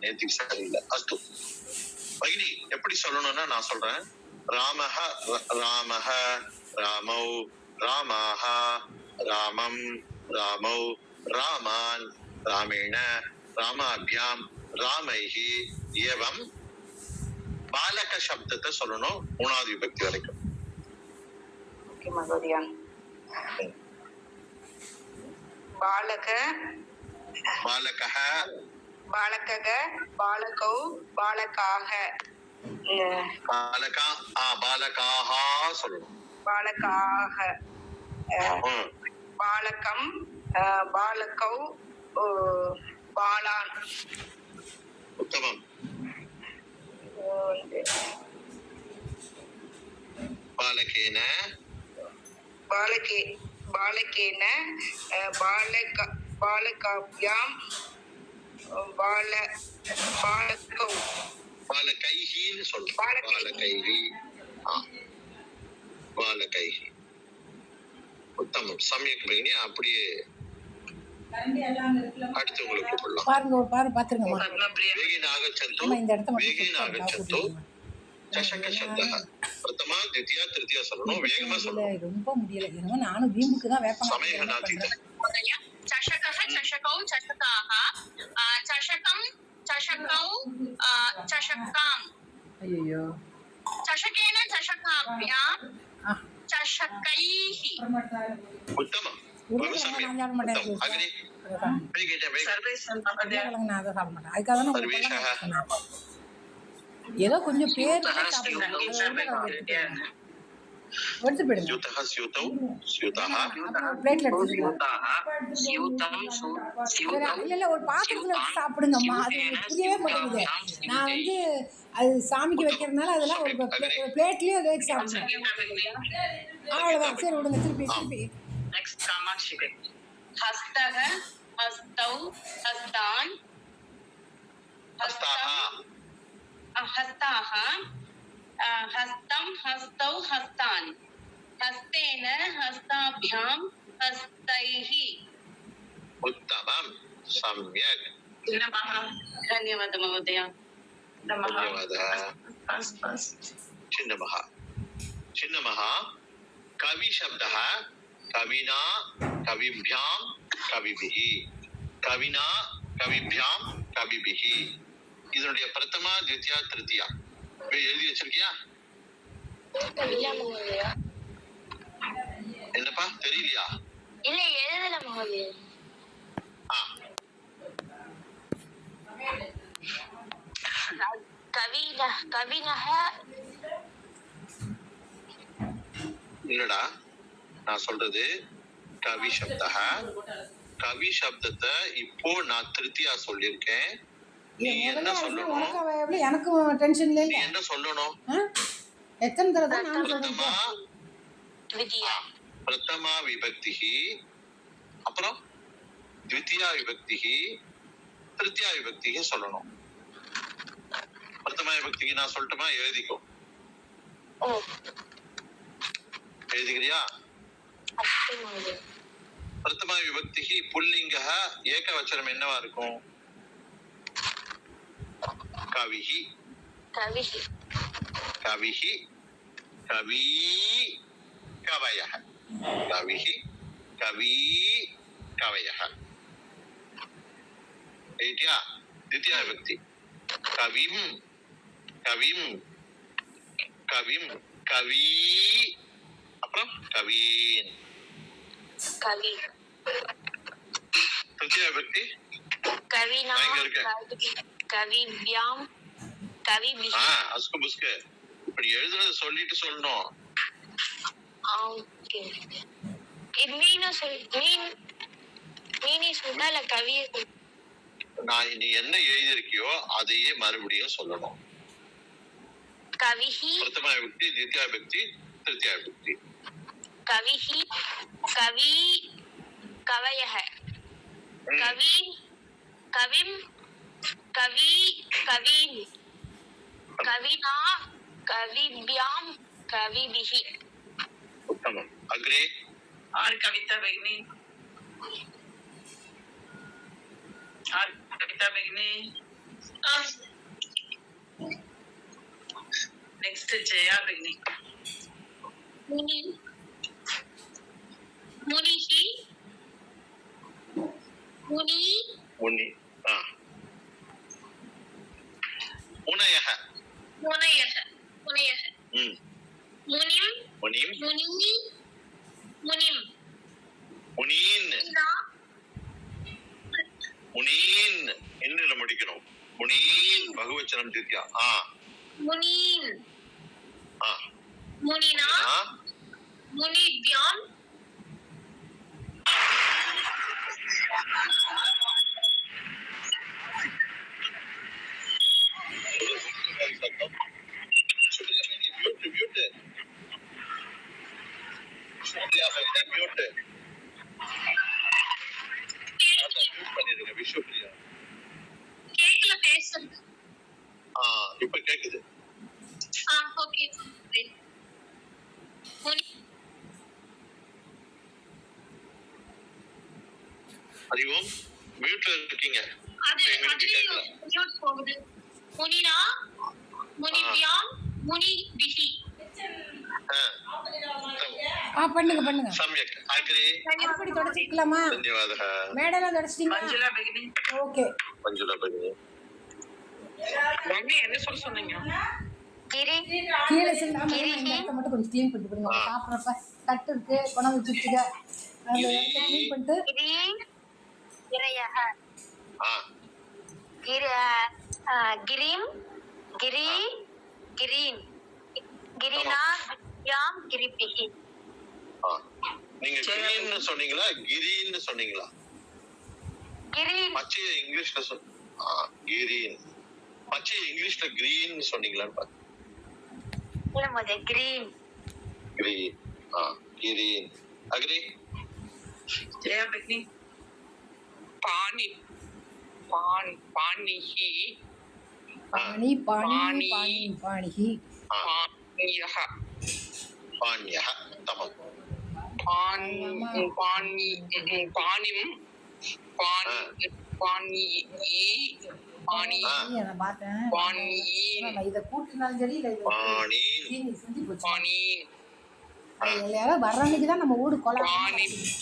நேத்திக்கு சரியில்லை. அஸ்து பகினி எப்படி சொல்லணும்னா நான் சொல்றேன். ராமஹ ராமஹ ராமௌ ராமாஹ ராமம் ராமௌ ராமான் ராமேண ராமாபியாம் ராமைஹி ஏவம். பாலக சப்தத்தை சொல்லணும் மூணாவது விபக்தி வரைக்கும். ஓகே மகோதயா. பாலக பாலகஹ பாலகக பாலகௌ பாலகாக பாலகா பாலகாஹா சொல்லணும். பாலகாக பாலகம் பாலகௌ பாலான். உத்தமம். பாலகேன பாலகேன பாலகாபியாம் பாலகௌ பாலகைஹின்னு சொல்லணும். பாலகைஹி பாலகைஹி. உத்தமம். சமயக் பகினி. அப்படியே அடுத்து உங்களுக்கு கூப்பிடலாம். பாருங்க பார்த்துருங்கம்மா. வேகின் ஆகச்சந்தோ இந்த இடத்த வேகின் ஆகச்சந்தோ சஷக சப்தः பிரதமா द्वितीया तृतीया சொல்லணும். வேகமா சொல்லணும். ரொம்ப முடியல. என்னமோ நானும் வீம்புக்கு தான் வேப்பம் சமயகநாதீத. चषकः चषकौ चषकाः, चषकं चषकौ चषकाम्, ஐயோ चषकेन चषकाभ्यां चषकैः. உத்தமம். பகு சமயம். உத்தமம். அக்னி வேகின் வேகின் सर्वेषां महोदय நான் அதை சாப்பிட மாட்டேன். அதுக்காக தான் சர்வேஷः ஏதோ கொஞ்சம் பேர் எடுத்து போயிடுங்க. ஸ்யூதः ஸ்யூதௌ ஸ்யூதः பிளேட்ல எடுத்துக்கோங்க. स्यूतं स्यूतं இல்ல ஒரு பாத்திரத்துல வச்சு சாப்பிடுங்கம்மா. அது புரியவே மாட்டேங்குது. நான் அது சாமிக்கு வைக்கிறதுனால அதெல்லாம் ஒரு பிளேட்லயே அதை வச்சு சாப்பிடுங்க. அவ்வளவுதான். சரி விடுங்க. திருப்பி नेक्स्ट कामाक्षी बेगनी हस्तः हस्तौ हस्तान् हस्ताः हस्ताः हस्तं हस्तौ हस्तान् हस्तेन हस्ताभ्यां हस्तैः. उत्तमं. सम्यक्. नमः धन्यवादः महोदय. धन्यवादः. फर्स्ट चिन्नमः चिन्नमः. कवि शब्दः कविना कविभ्यां कविभिः, कविना कविभ्यां कविभिः. இதனுடைய பிரதமா द्वितीया तृतीया எழுதி வச்சிருக்கியா? என்னப்பா தெரியலையா? இல்ல எழுதல மகோதய. கவினஹ இல்லடா நான் சொல்றது கவி சப்தः. கவி சப்தத்தை இப்போ நான் திருத்தியா சொல்லியிருக்கேன். நீ என்ன சொல்லணும்? எனக்கும் டென்ஷன் இல்ல. நீ என்ன சொல்லணும்? எத்தனை தடவை தான் நான் பிரதமா द्वितीया பிரதமா விபக்திஹி, அப்புறம் த்விதியா விபக்திஹி, திருத்தியா விபக்திஹி சொல்லணும். பிரதமா விபக்திக்கு நான் சொல்லட்டுமா? எழுதிக்கோ. எழுதிக்கிறியா? பிரதமா விபக்திஹி புல்லிங்க ஏகவச்சனம் என்னவா இருக்கும்? கவிஹி. கவிஹி. கவிஹி, கவி, கவயः. கவிஹி, கவி, கவயः. ஏடியா द्वितीया विभक्ति. கவிம், கவிம், கவிம், கவி, அப்புறம் கவீன். கவி. तृतीया विभक्ति கவினா, கவிவ்யாம், கவிபிஹி. அஸ்கு புஸ்கு இப்படி எழுதுறத சொல்லிட்டு சொல்லணும். ஓகே. மீனா மீனி சொல்றா இல்ல கவியை சொல்றா? நான் நீ என்ன எழுதியிருக்கியோ அதையே மறுபடியும் சொல்லணும். கவிஹி, பிரதமா விபக்தி, द्वितीया विभक्ति, तृतीया विभक्ति. கவிஹி, கவி, கவயः. கவி, கவிம், கவி, கவீன். கவினா, கவிவ்யாம், கவிபிஹி. उत्तमम्. अग्रे और कविता बेगनी, और कविता बेगनी. नेक्स्ट जया बेगनी. मुनि, मुनिहि, मुनि, मुनि, मुनयः. मुनयः, मुनयः. मुनिं, मुनिं, मुनि, मुनिं. मुनीन्, मुनीन् என்னுல முடிக்கணும். முனீன் பகுவச்சனம் द्वितीया. मुनीन्. मुनिना, मुनिभ्यां, கேக்கல பேசுறது. இப்ப கேக்குது. ஓகே. அறிவோம் மியூட்ல இருக்கீங்க. மியூட் போகுது. முனினா, முனிவ்யாம், முனிபிஹி. பண்ணுங்க. सम्यक्. अग्रे அப்படி தொடச்சிக்கலாமா? धन्यवादः. மேடலாம் தொடச்சிட்டீங்களா? मंजुला बेगनी. ஓகே. मंजुला बेगनी. मम्मी என்ன சொல்ல சொன்னீங்க? கிரி, கீழே சிந்தாம இந்த இடத்த மட்டும் கொஞ்சம் க்ளீன் பண்ணிட்டு போடுங்க. சாப்பிட்றப்ப தட்டு இருக்கு, கொண்டாந்து வச்சுட்டுங்க. அந்த இடத்த க்ளீன் பண்ணிட்டு கிரி, கிரயः. கிரீம், கிரி, கிரீன். கிரினா, யாம், கிரிபிஹி. நீங்க கிரீன்னு சொன்னீங்களா கிரீன்னு சொன்னீங்களா? கிரீன். பச்சைய இங்கிலீஷ்ல கிரீன். பச்சைய இங்கிலீஷ்ல கிரீன் சொன்னீங்களான்னு பாத்து. இல்ல மொத கிரீன். கிரீன். கிரீன். அக்ரி. जया बेगनी. पानी, पानीहि, पानी, पानी, पानीहि. पानीयः, पाण्यः. तमम्. पानिं, पानिं, पानी, நான் பார்த்தேன். पानीन, இதை கூட்டினாலும் சரி இல்லை पानीन. செஞ்சு போச்சு. पानीन. யாராவது வர்றன்னைக்கு தான் நம்ம ஊடு கொலை.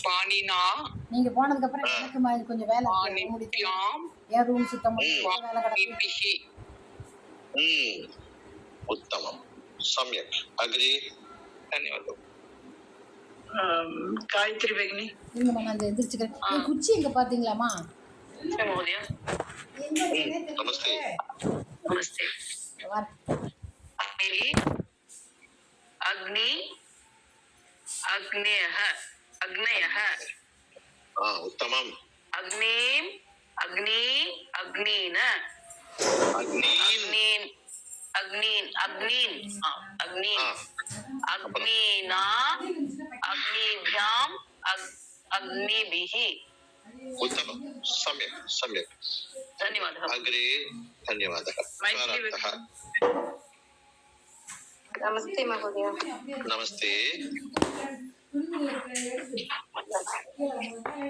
पानीना, நீங்க போனதுக்கு அப்புறம் எனக்கு கொஞ்சம் வேலை முடிச்சு என் ரூம் சுத்தம் வேலை पानीभिः. उत्तमम्. सम्यक्. अग्रे. धन्यवादः. गायत्री बेगनी. இல்லம்மா நான் எந்திரிச்சுக்கிறேன். என் குச்சி எங்க பாத்தீங்களாமா? महोदय. नमस्ते. नमस्ते. अग्नि, अग्नेयः, अग्नयः. उत्तमम्. अग्निं, अग्नि, अग्नीन. अग्नीन्. अग्नीन्, अग्नीन्, अग्नीन्. अग्नीना, अग्निभ्यां, अग्निभिः उत्तमं सम्यक् सम्यक् धन्यवादः अग्रे धन्यवादः उकारान्तः नमस्ते महोदय नमस्ते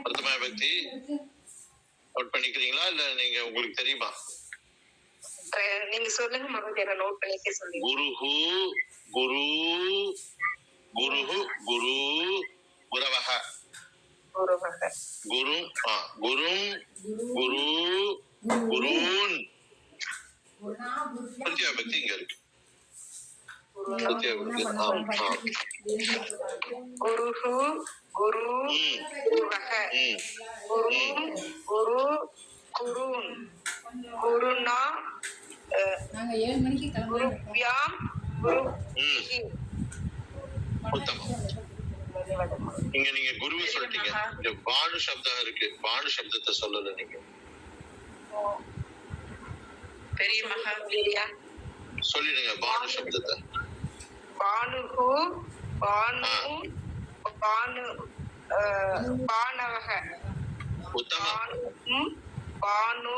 प्रथमा विभक्ति நோட் பண்ணிக்கிறீங்களா இல்ல நீங்க உங்களுக்கு தெரியுமா? நீங்க சொல்லுங்க மகோதயா, நான் நோட் பண்ணிக்க சொல்லுங்க. குருஹு குரு குருஹு குரு குரவஹ குருவக குரு குரும் குரு குருன் பிரத்யா விபக்தி இங்க இருக்கு. பிரத்யா விபக்தி குருஹு குரு குருவக குரு குரு குருன் குருனா நாங்க 7 மணிக்கு கிளம்புறோம். குருப்யாம் குரு உத்தமம். இங்க நீங்க குருவை சொல்லிட்டீங்க. இங்க பானு சப்தம் இருக்கு. பானு சப்தத்தை சொல்லல நீங்க. பெரிய மகாவீரியா சொல்லிடுங்க பானு சப்தத்தை. பானுகு பானு பானு பானவக உத்தமம் பானு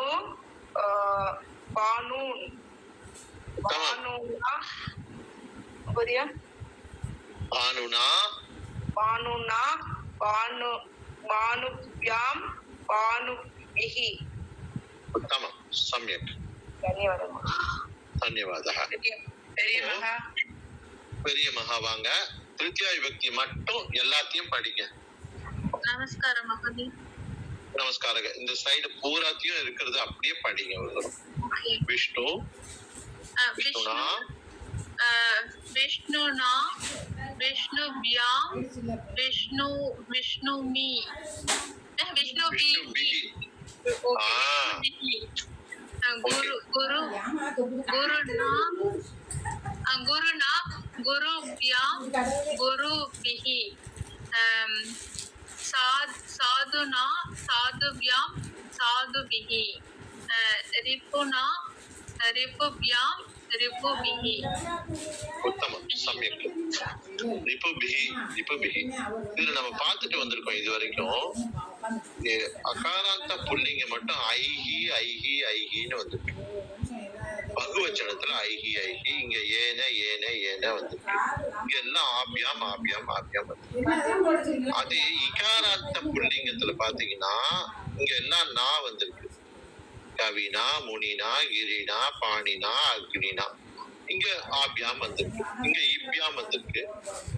பானூன் உத்தமம். புரியா பானுனா பானுனா பானு பானுப்யாம் பானுபிஹி உத்தமம் சம்யக் தன்யவாதம். தன்யவாதः. பெரிய மகா பெரிய மகா வாங்க. திருத்தியா விபக்தி மட்டும் எல்லாத்தையும் படிங்க. நமஸ்காரம் மகோதயா. நமஸ்காரங்க. இந்த ஸ்லைடு பூராத்தையும் இருக்கிறது அப்படியே படிங்க. ஒரு தடவை. விஷ்ணு விஷ்ணுனா விஷ்ணுனா விஷ்ணுபியாம் விஷ்ணு விஷ்ணுமி விஷ்ணுபி விஷ்ணுபிஹி. குரு குரு குருனா குருனா குருபியாம் குருபிஹி சாதுனா சாதுபியாம் சாதுபிஹி ரிப்புனா ரிப்புபியாம் ரிப்புபிஹி. உத்தமம் சம்யக். ரிப்புபிஹி ரிப்புபிஹி. இதுல நம்ம பார்த்துட்டு வந்திருக்கோம் இது வரைக்கும். அகாராந்த புல்லிங்க மட்டும் ஐஹி ஐஹி ஐஹின்னு வந்திருக்கு. பகுவச்சனத்துல ஐஹி ஐஹி. இங்க ஏன ஏன ஏன வந்திருக்கு. இங்க எல்லாம் ஆபியாம் ஆபியாம் ஆபியாம் வந்திருக்கு. அது இகாராந்த புல்லிங்கத்துல பாத்தீங்கன்னா இங்க எல்லாம் நா வந்திருக்கு. கவினா முனினா கிரினா பாணினா அக்னினா. இங்க ஆபியாம் வந்திருக்கு. இங்க இப்யாம் வந்திருக்கு.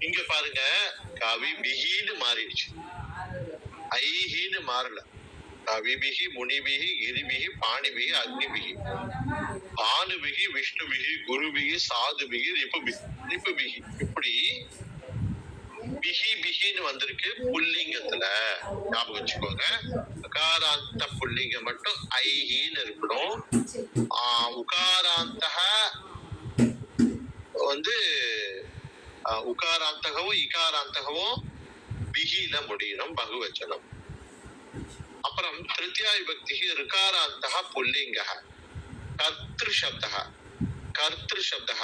இங்க பாருங்க கவி பிகின்னு மாறிடுச்சு. ஐஹின்னு மாறல. கவிபிகி முனிபிகி கிரிபிகி பாணிபிகி அக்னிபிகி பானுபிகி விஷ்ணுபிகி குருபிகி சாதுபிகி ரிப்புபிகி. இப்படி பிகி பிகின்னு வந்திருக்கு புல்லிங்கத்துல. ஞாபகம் வச்சுக்கோங்க. உகாராந்த புல்லிங்கம் மட்டும் ஐஹின்னு இருக்கணும். உகாராந்தக வந்து உகாராந்தகவும் இகாராந்தகவும் பிகில முடியணும். பகுவச்சனம். அப்புறம் திருத்தியா விபக்தி ऋकारान्तः पुल्लिङ्गः. कर्तृशब्दः कर्तृशब्दः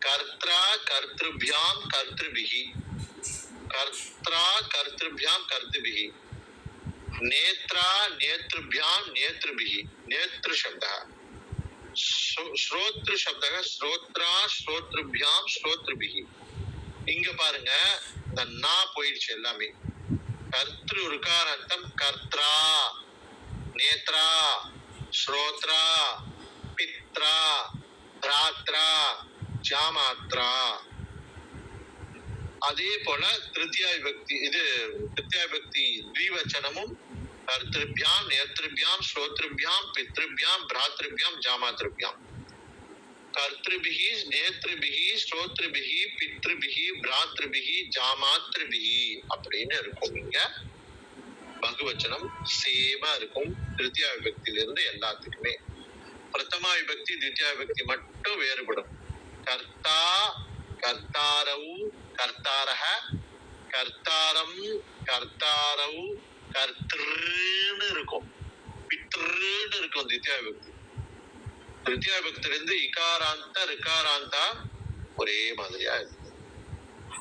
कर्त्रा कर्तृभ्यां कर्तृभिः कर्त्रा कर्तृभ्यां कर्तृभिः नेत्रा नेतृभ्यां नेतृभिः नेतृशब्दः. श्रोतृशब्दः श्रोत्रा श्रोतृभ्यां श्रोतृभिः. இங்க பாருங்க இந்த நா போயிடுச்சு எல்லாமே. கர்த்ரு ருகாராந்தம் கர்த்ரா நேத்ரா ஸ்ரோத்ரா பித்ரா பிராத்ரா ஜாமாத்ரா. அதே போல திருத்தியா விபக்தி இது திருத்தியா விபக்தி த்விவச்சனமும் கர்த்திருபியாம் நேத்ருபியாம் ஸ்ரோத்ருபியாம் பித்ருபியாம் பிராத்ருபியாம் ஜாமாத்ருபியாம். கர்த்திருபிகி நேத்ருபிகி ஸ்ரோத்ருபிகி பித்ருபிகி பிராத்ருபிகி ஜாமாத்ருபிகி அப்படின்னு இருக்கும். இங்க பகுவச்சனம் சேமா இருக்கும் திருத்தியா விபக்தியில இருந்து எல்லாத்துக்குமே. பிரதமா விபக்தி தித்தியா விபக்தி மட்டும் வேறுபடும். கர்த்தா கர்த்தாரவு கர்த்தாரஹ கர்த்தாரம் கர்த்தாரவு கர்த்திருன்னு இருக்கும். பித்ருன்னு இருக்கும் தித்தியா விபக்தி. திருத்தியா விபக்தில இருந்து இகாராந்த ரிகாராந்தா ஒரே மாதிரியா இருக்கு.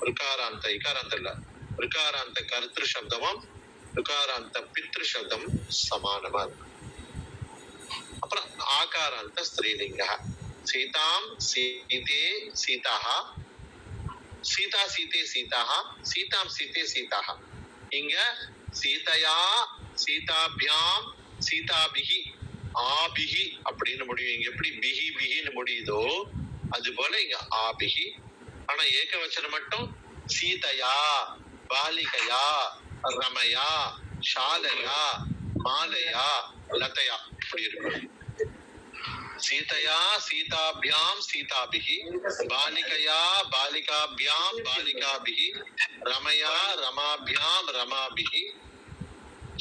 ரிகாராந்த இகாராந்த இல்ல ரிகாராந்த கர்த்திரு சப்தமும் ருகாராந்த பித்ரு சப்தம் சமானமா இருக்கு. அப்புறம் ஆகாராந்த ஸ்திரீலிங்க. சீதாம் சீதே சீதாஹ, சீதா சீதே சீதாஹ, சீதாம் சீதே சீதாஹ. இங்க சீதையா சீதாபியாம் சீதாபிஹி ஆபிஹி அப்படின்னு முடியும். இங்க எப்படி பிஹி பிஹின்னு முடியுதோ அது போல இங்க ஆபிஹி. ஆனா ஏகவச்சனம் மட்டும் சீதையா பாலிகையா ரமயா ஷாலையா மாலையா லதையா இப்படி இருக்கும். சீதையா சீதாபியாம் சீதாபிஹி, பாலிகையா பாலிகாபியாம் பாலிகாபிஹி, ரமயா ரமாபியாம் ரமாபிஹி,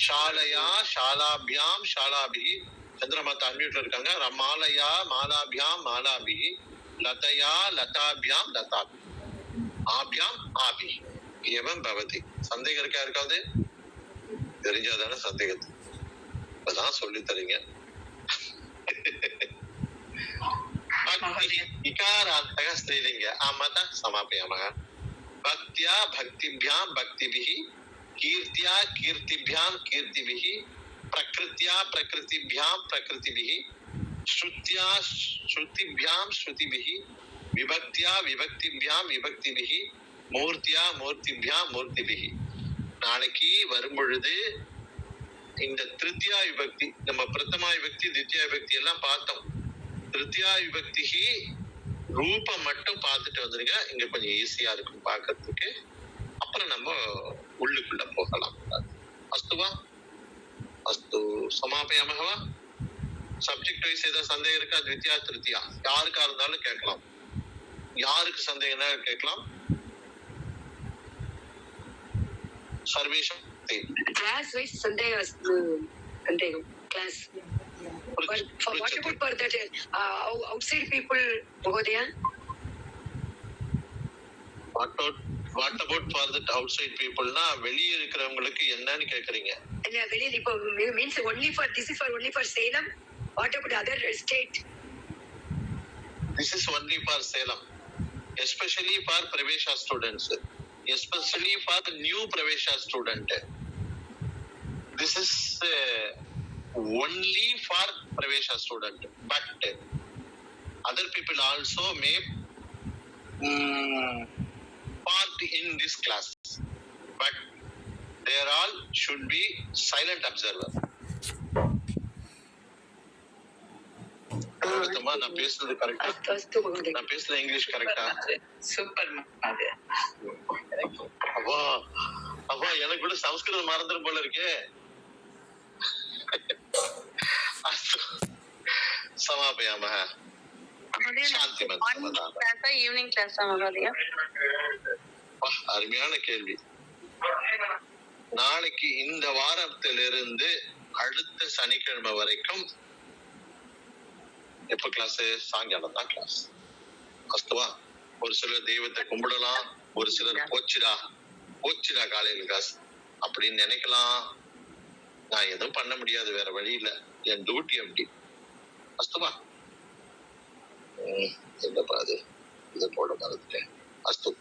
ஷாலையா ஷாலாபியாம் ஷாலாபிஹி. சந்திரமாதா அன்மியூட்ல இருக்காங்க. ரமாலயா மாலாபியாம் மாலாபிஹி, லதயா லதாபியாம் லதாபிஹி, ஆபியாம் ஆபி. ஏவம் பவதி. சந்தேகம் இருக்கா? இருக்காது? தெரிஞ்சாதானே சந்தேகத்து. இப்பதான் சொல்லி தரீங்க. இகாராந்தக ஸ்திரீலிங்க. ஆமாதா சமாபயாமக. பக்தியா பக்திபியாம் பக்திபிஹி, கீர்த்தியா கீர்த்திபியாம் கீர்த்திபிஹி, பிரகிருத்தியா பிரகிருதிபியாம் பிரகிருதிபிஹி, ஸ்ருத்யா ஸ்ருதிபியாம் ஸ்ருதிபிஹி, விபக்தியா விபக்திபியாம் விபக்திபிஹி, மூர்த்தியா மூர்த்திபியாம் மூர்த்திபிஹி. நாளைக்கு வரும் பொழுது இந்த திருத்தியா விபக்தி, நம்ம பிரதமா விபக்தி தித்தியா விபக்தி எல்லாம் பார்த்தோம். திருத்தியா விபக்திக்கு ரூபம் மட்டும் பார்த்துட்டு வந்துருங்க. இங்க கொஞ்சம் ஈஸியா இருக்கும் பார்க்கறதுக்கு. அப்புறம் நம்ம உள்ளுக்குள்ள போகலாம். அஸ்துவா அஸ்து சமாபயாமகவா. சப்ஜெக்ட் வைஸ் ஏதாவது சந்தேகம் இருக்கா? தித்தியா திருத்தியா யாருக்கா இருந்தாலும் கேட்கலாம். யாருக்கு சந்தேகம்னா கேட்கலாம். சர்வேஷம் class wise sandegam class but for what about for that outside people mohodaya? What about for that outside people na வெளிய இருக்கிறவங்களுக்கு என்னன்னு கேக்குறீங்க? இல்ல வெளிய இப்போ means only for this is for only for Salem. What about other state? This is only for Salem, especially for Pravesha students, especially for the new Pravesha student. This is only for Pravesha student, but other people also may part in this class, but they all should be silent observer. நான் பேசுறது கரெக்டா? நான் பேசுற இங்கிலீஷ் கரெக்டா? சூப்பர். அப்பா அப்பா எனக்கு கூட சமஸ்கிருதம் மறந்துடும் போல இருக்கே. சமாபயாம சாந்தி ஈவினிங் கிளாஸ் மகோதயா. அருமையான கேள்வி. நாளைக்கு இந்த வாரத்திலிருந்து அடுத்த சனிக்கிழமை வரைக்கும் எப்ப கிளாஸ்? சாயங்காலம் தான் கிளாஸ். அஸ்துவா. ஒரு சிலர் தெய்வத்தை கும்பிடலாம், ஒரு சிலர் போச்சுடா காலையில கிளாஸ் அப்படின்னு நினைக்கலாம். நான் எதுவும் பண்ண முடியாது, வேற வழி இல்ல, என் டியூட்டி அப்படி. அஸ்துவா. என்னப்பா அது, இதை போட மறந்துட்டேன். அஸ்து.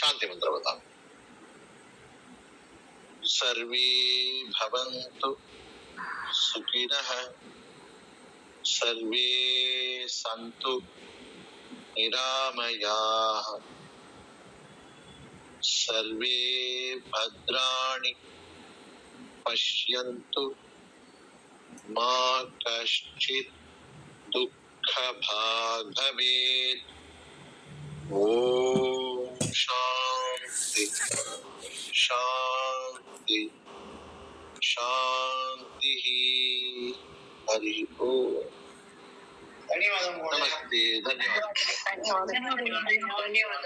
சாந்தி மந்திரவதான். सर्वे भवन्तु सुखिनः, सर्वे सन्तु निरामयाः, सर्वे भद्राणि पश्यन्तु, मा कश्चित् दुःखभाग् भवेत्. ओम शांति शांति शांति. हरि ओम. नमस्ते. धन्यवाद. ಧನ್ಯವಾದ.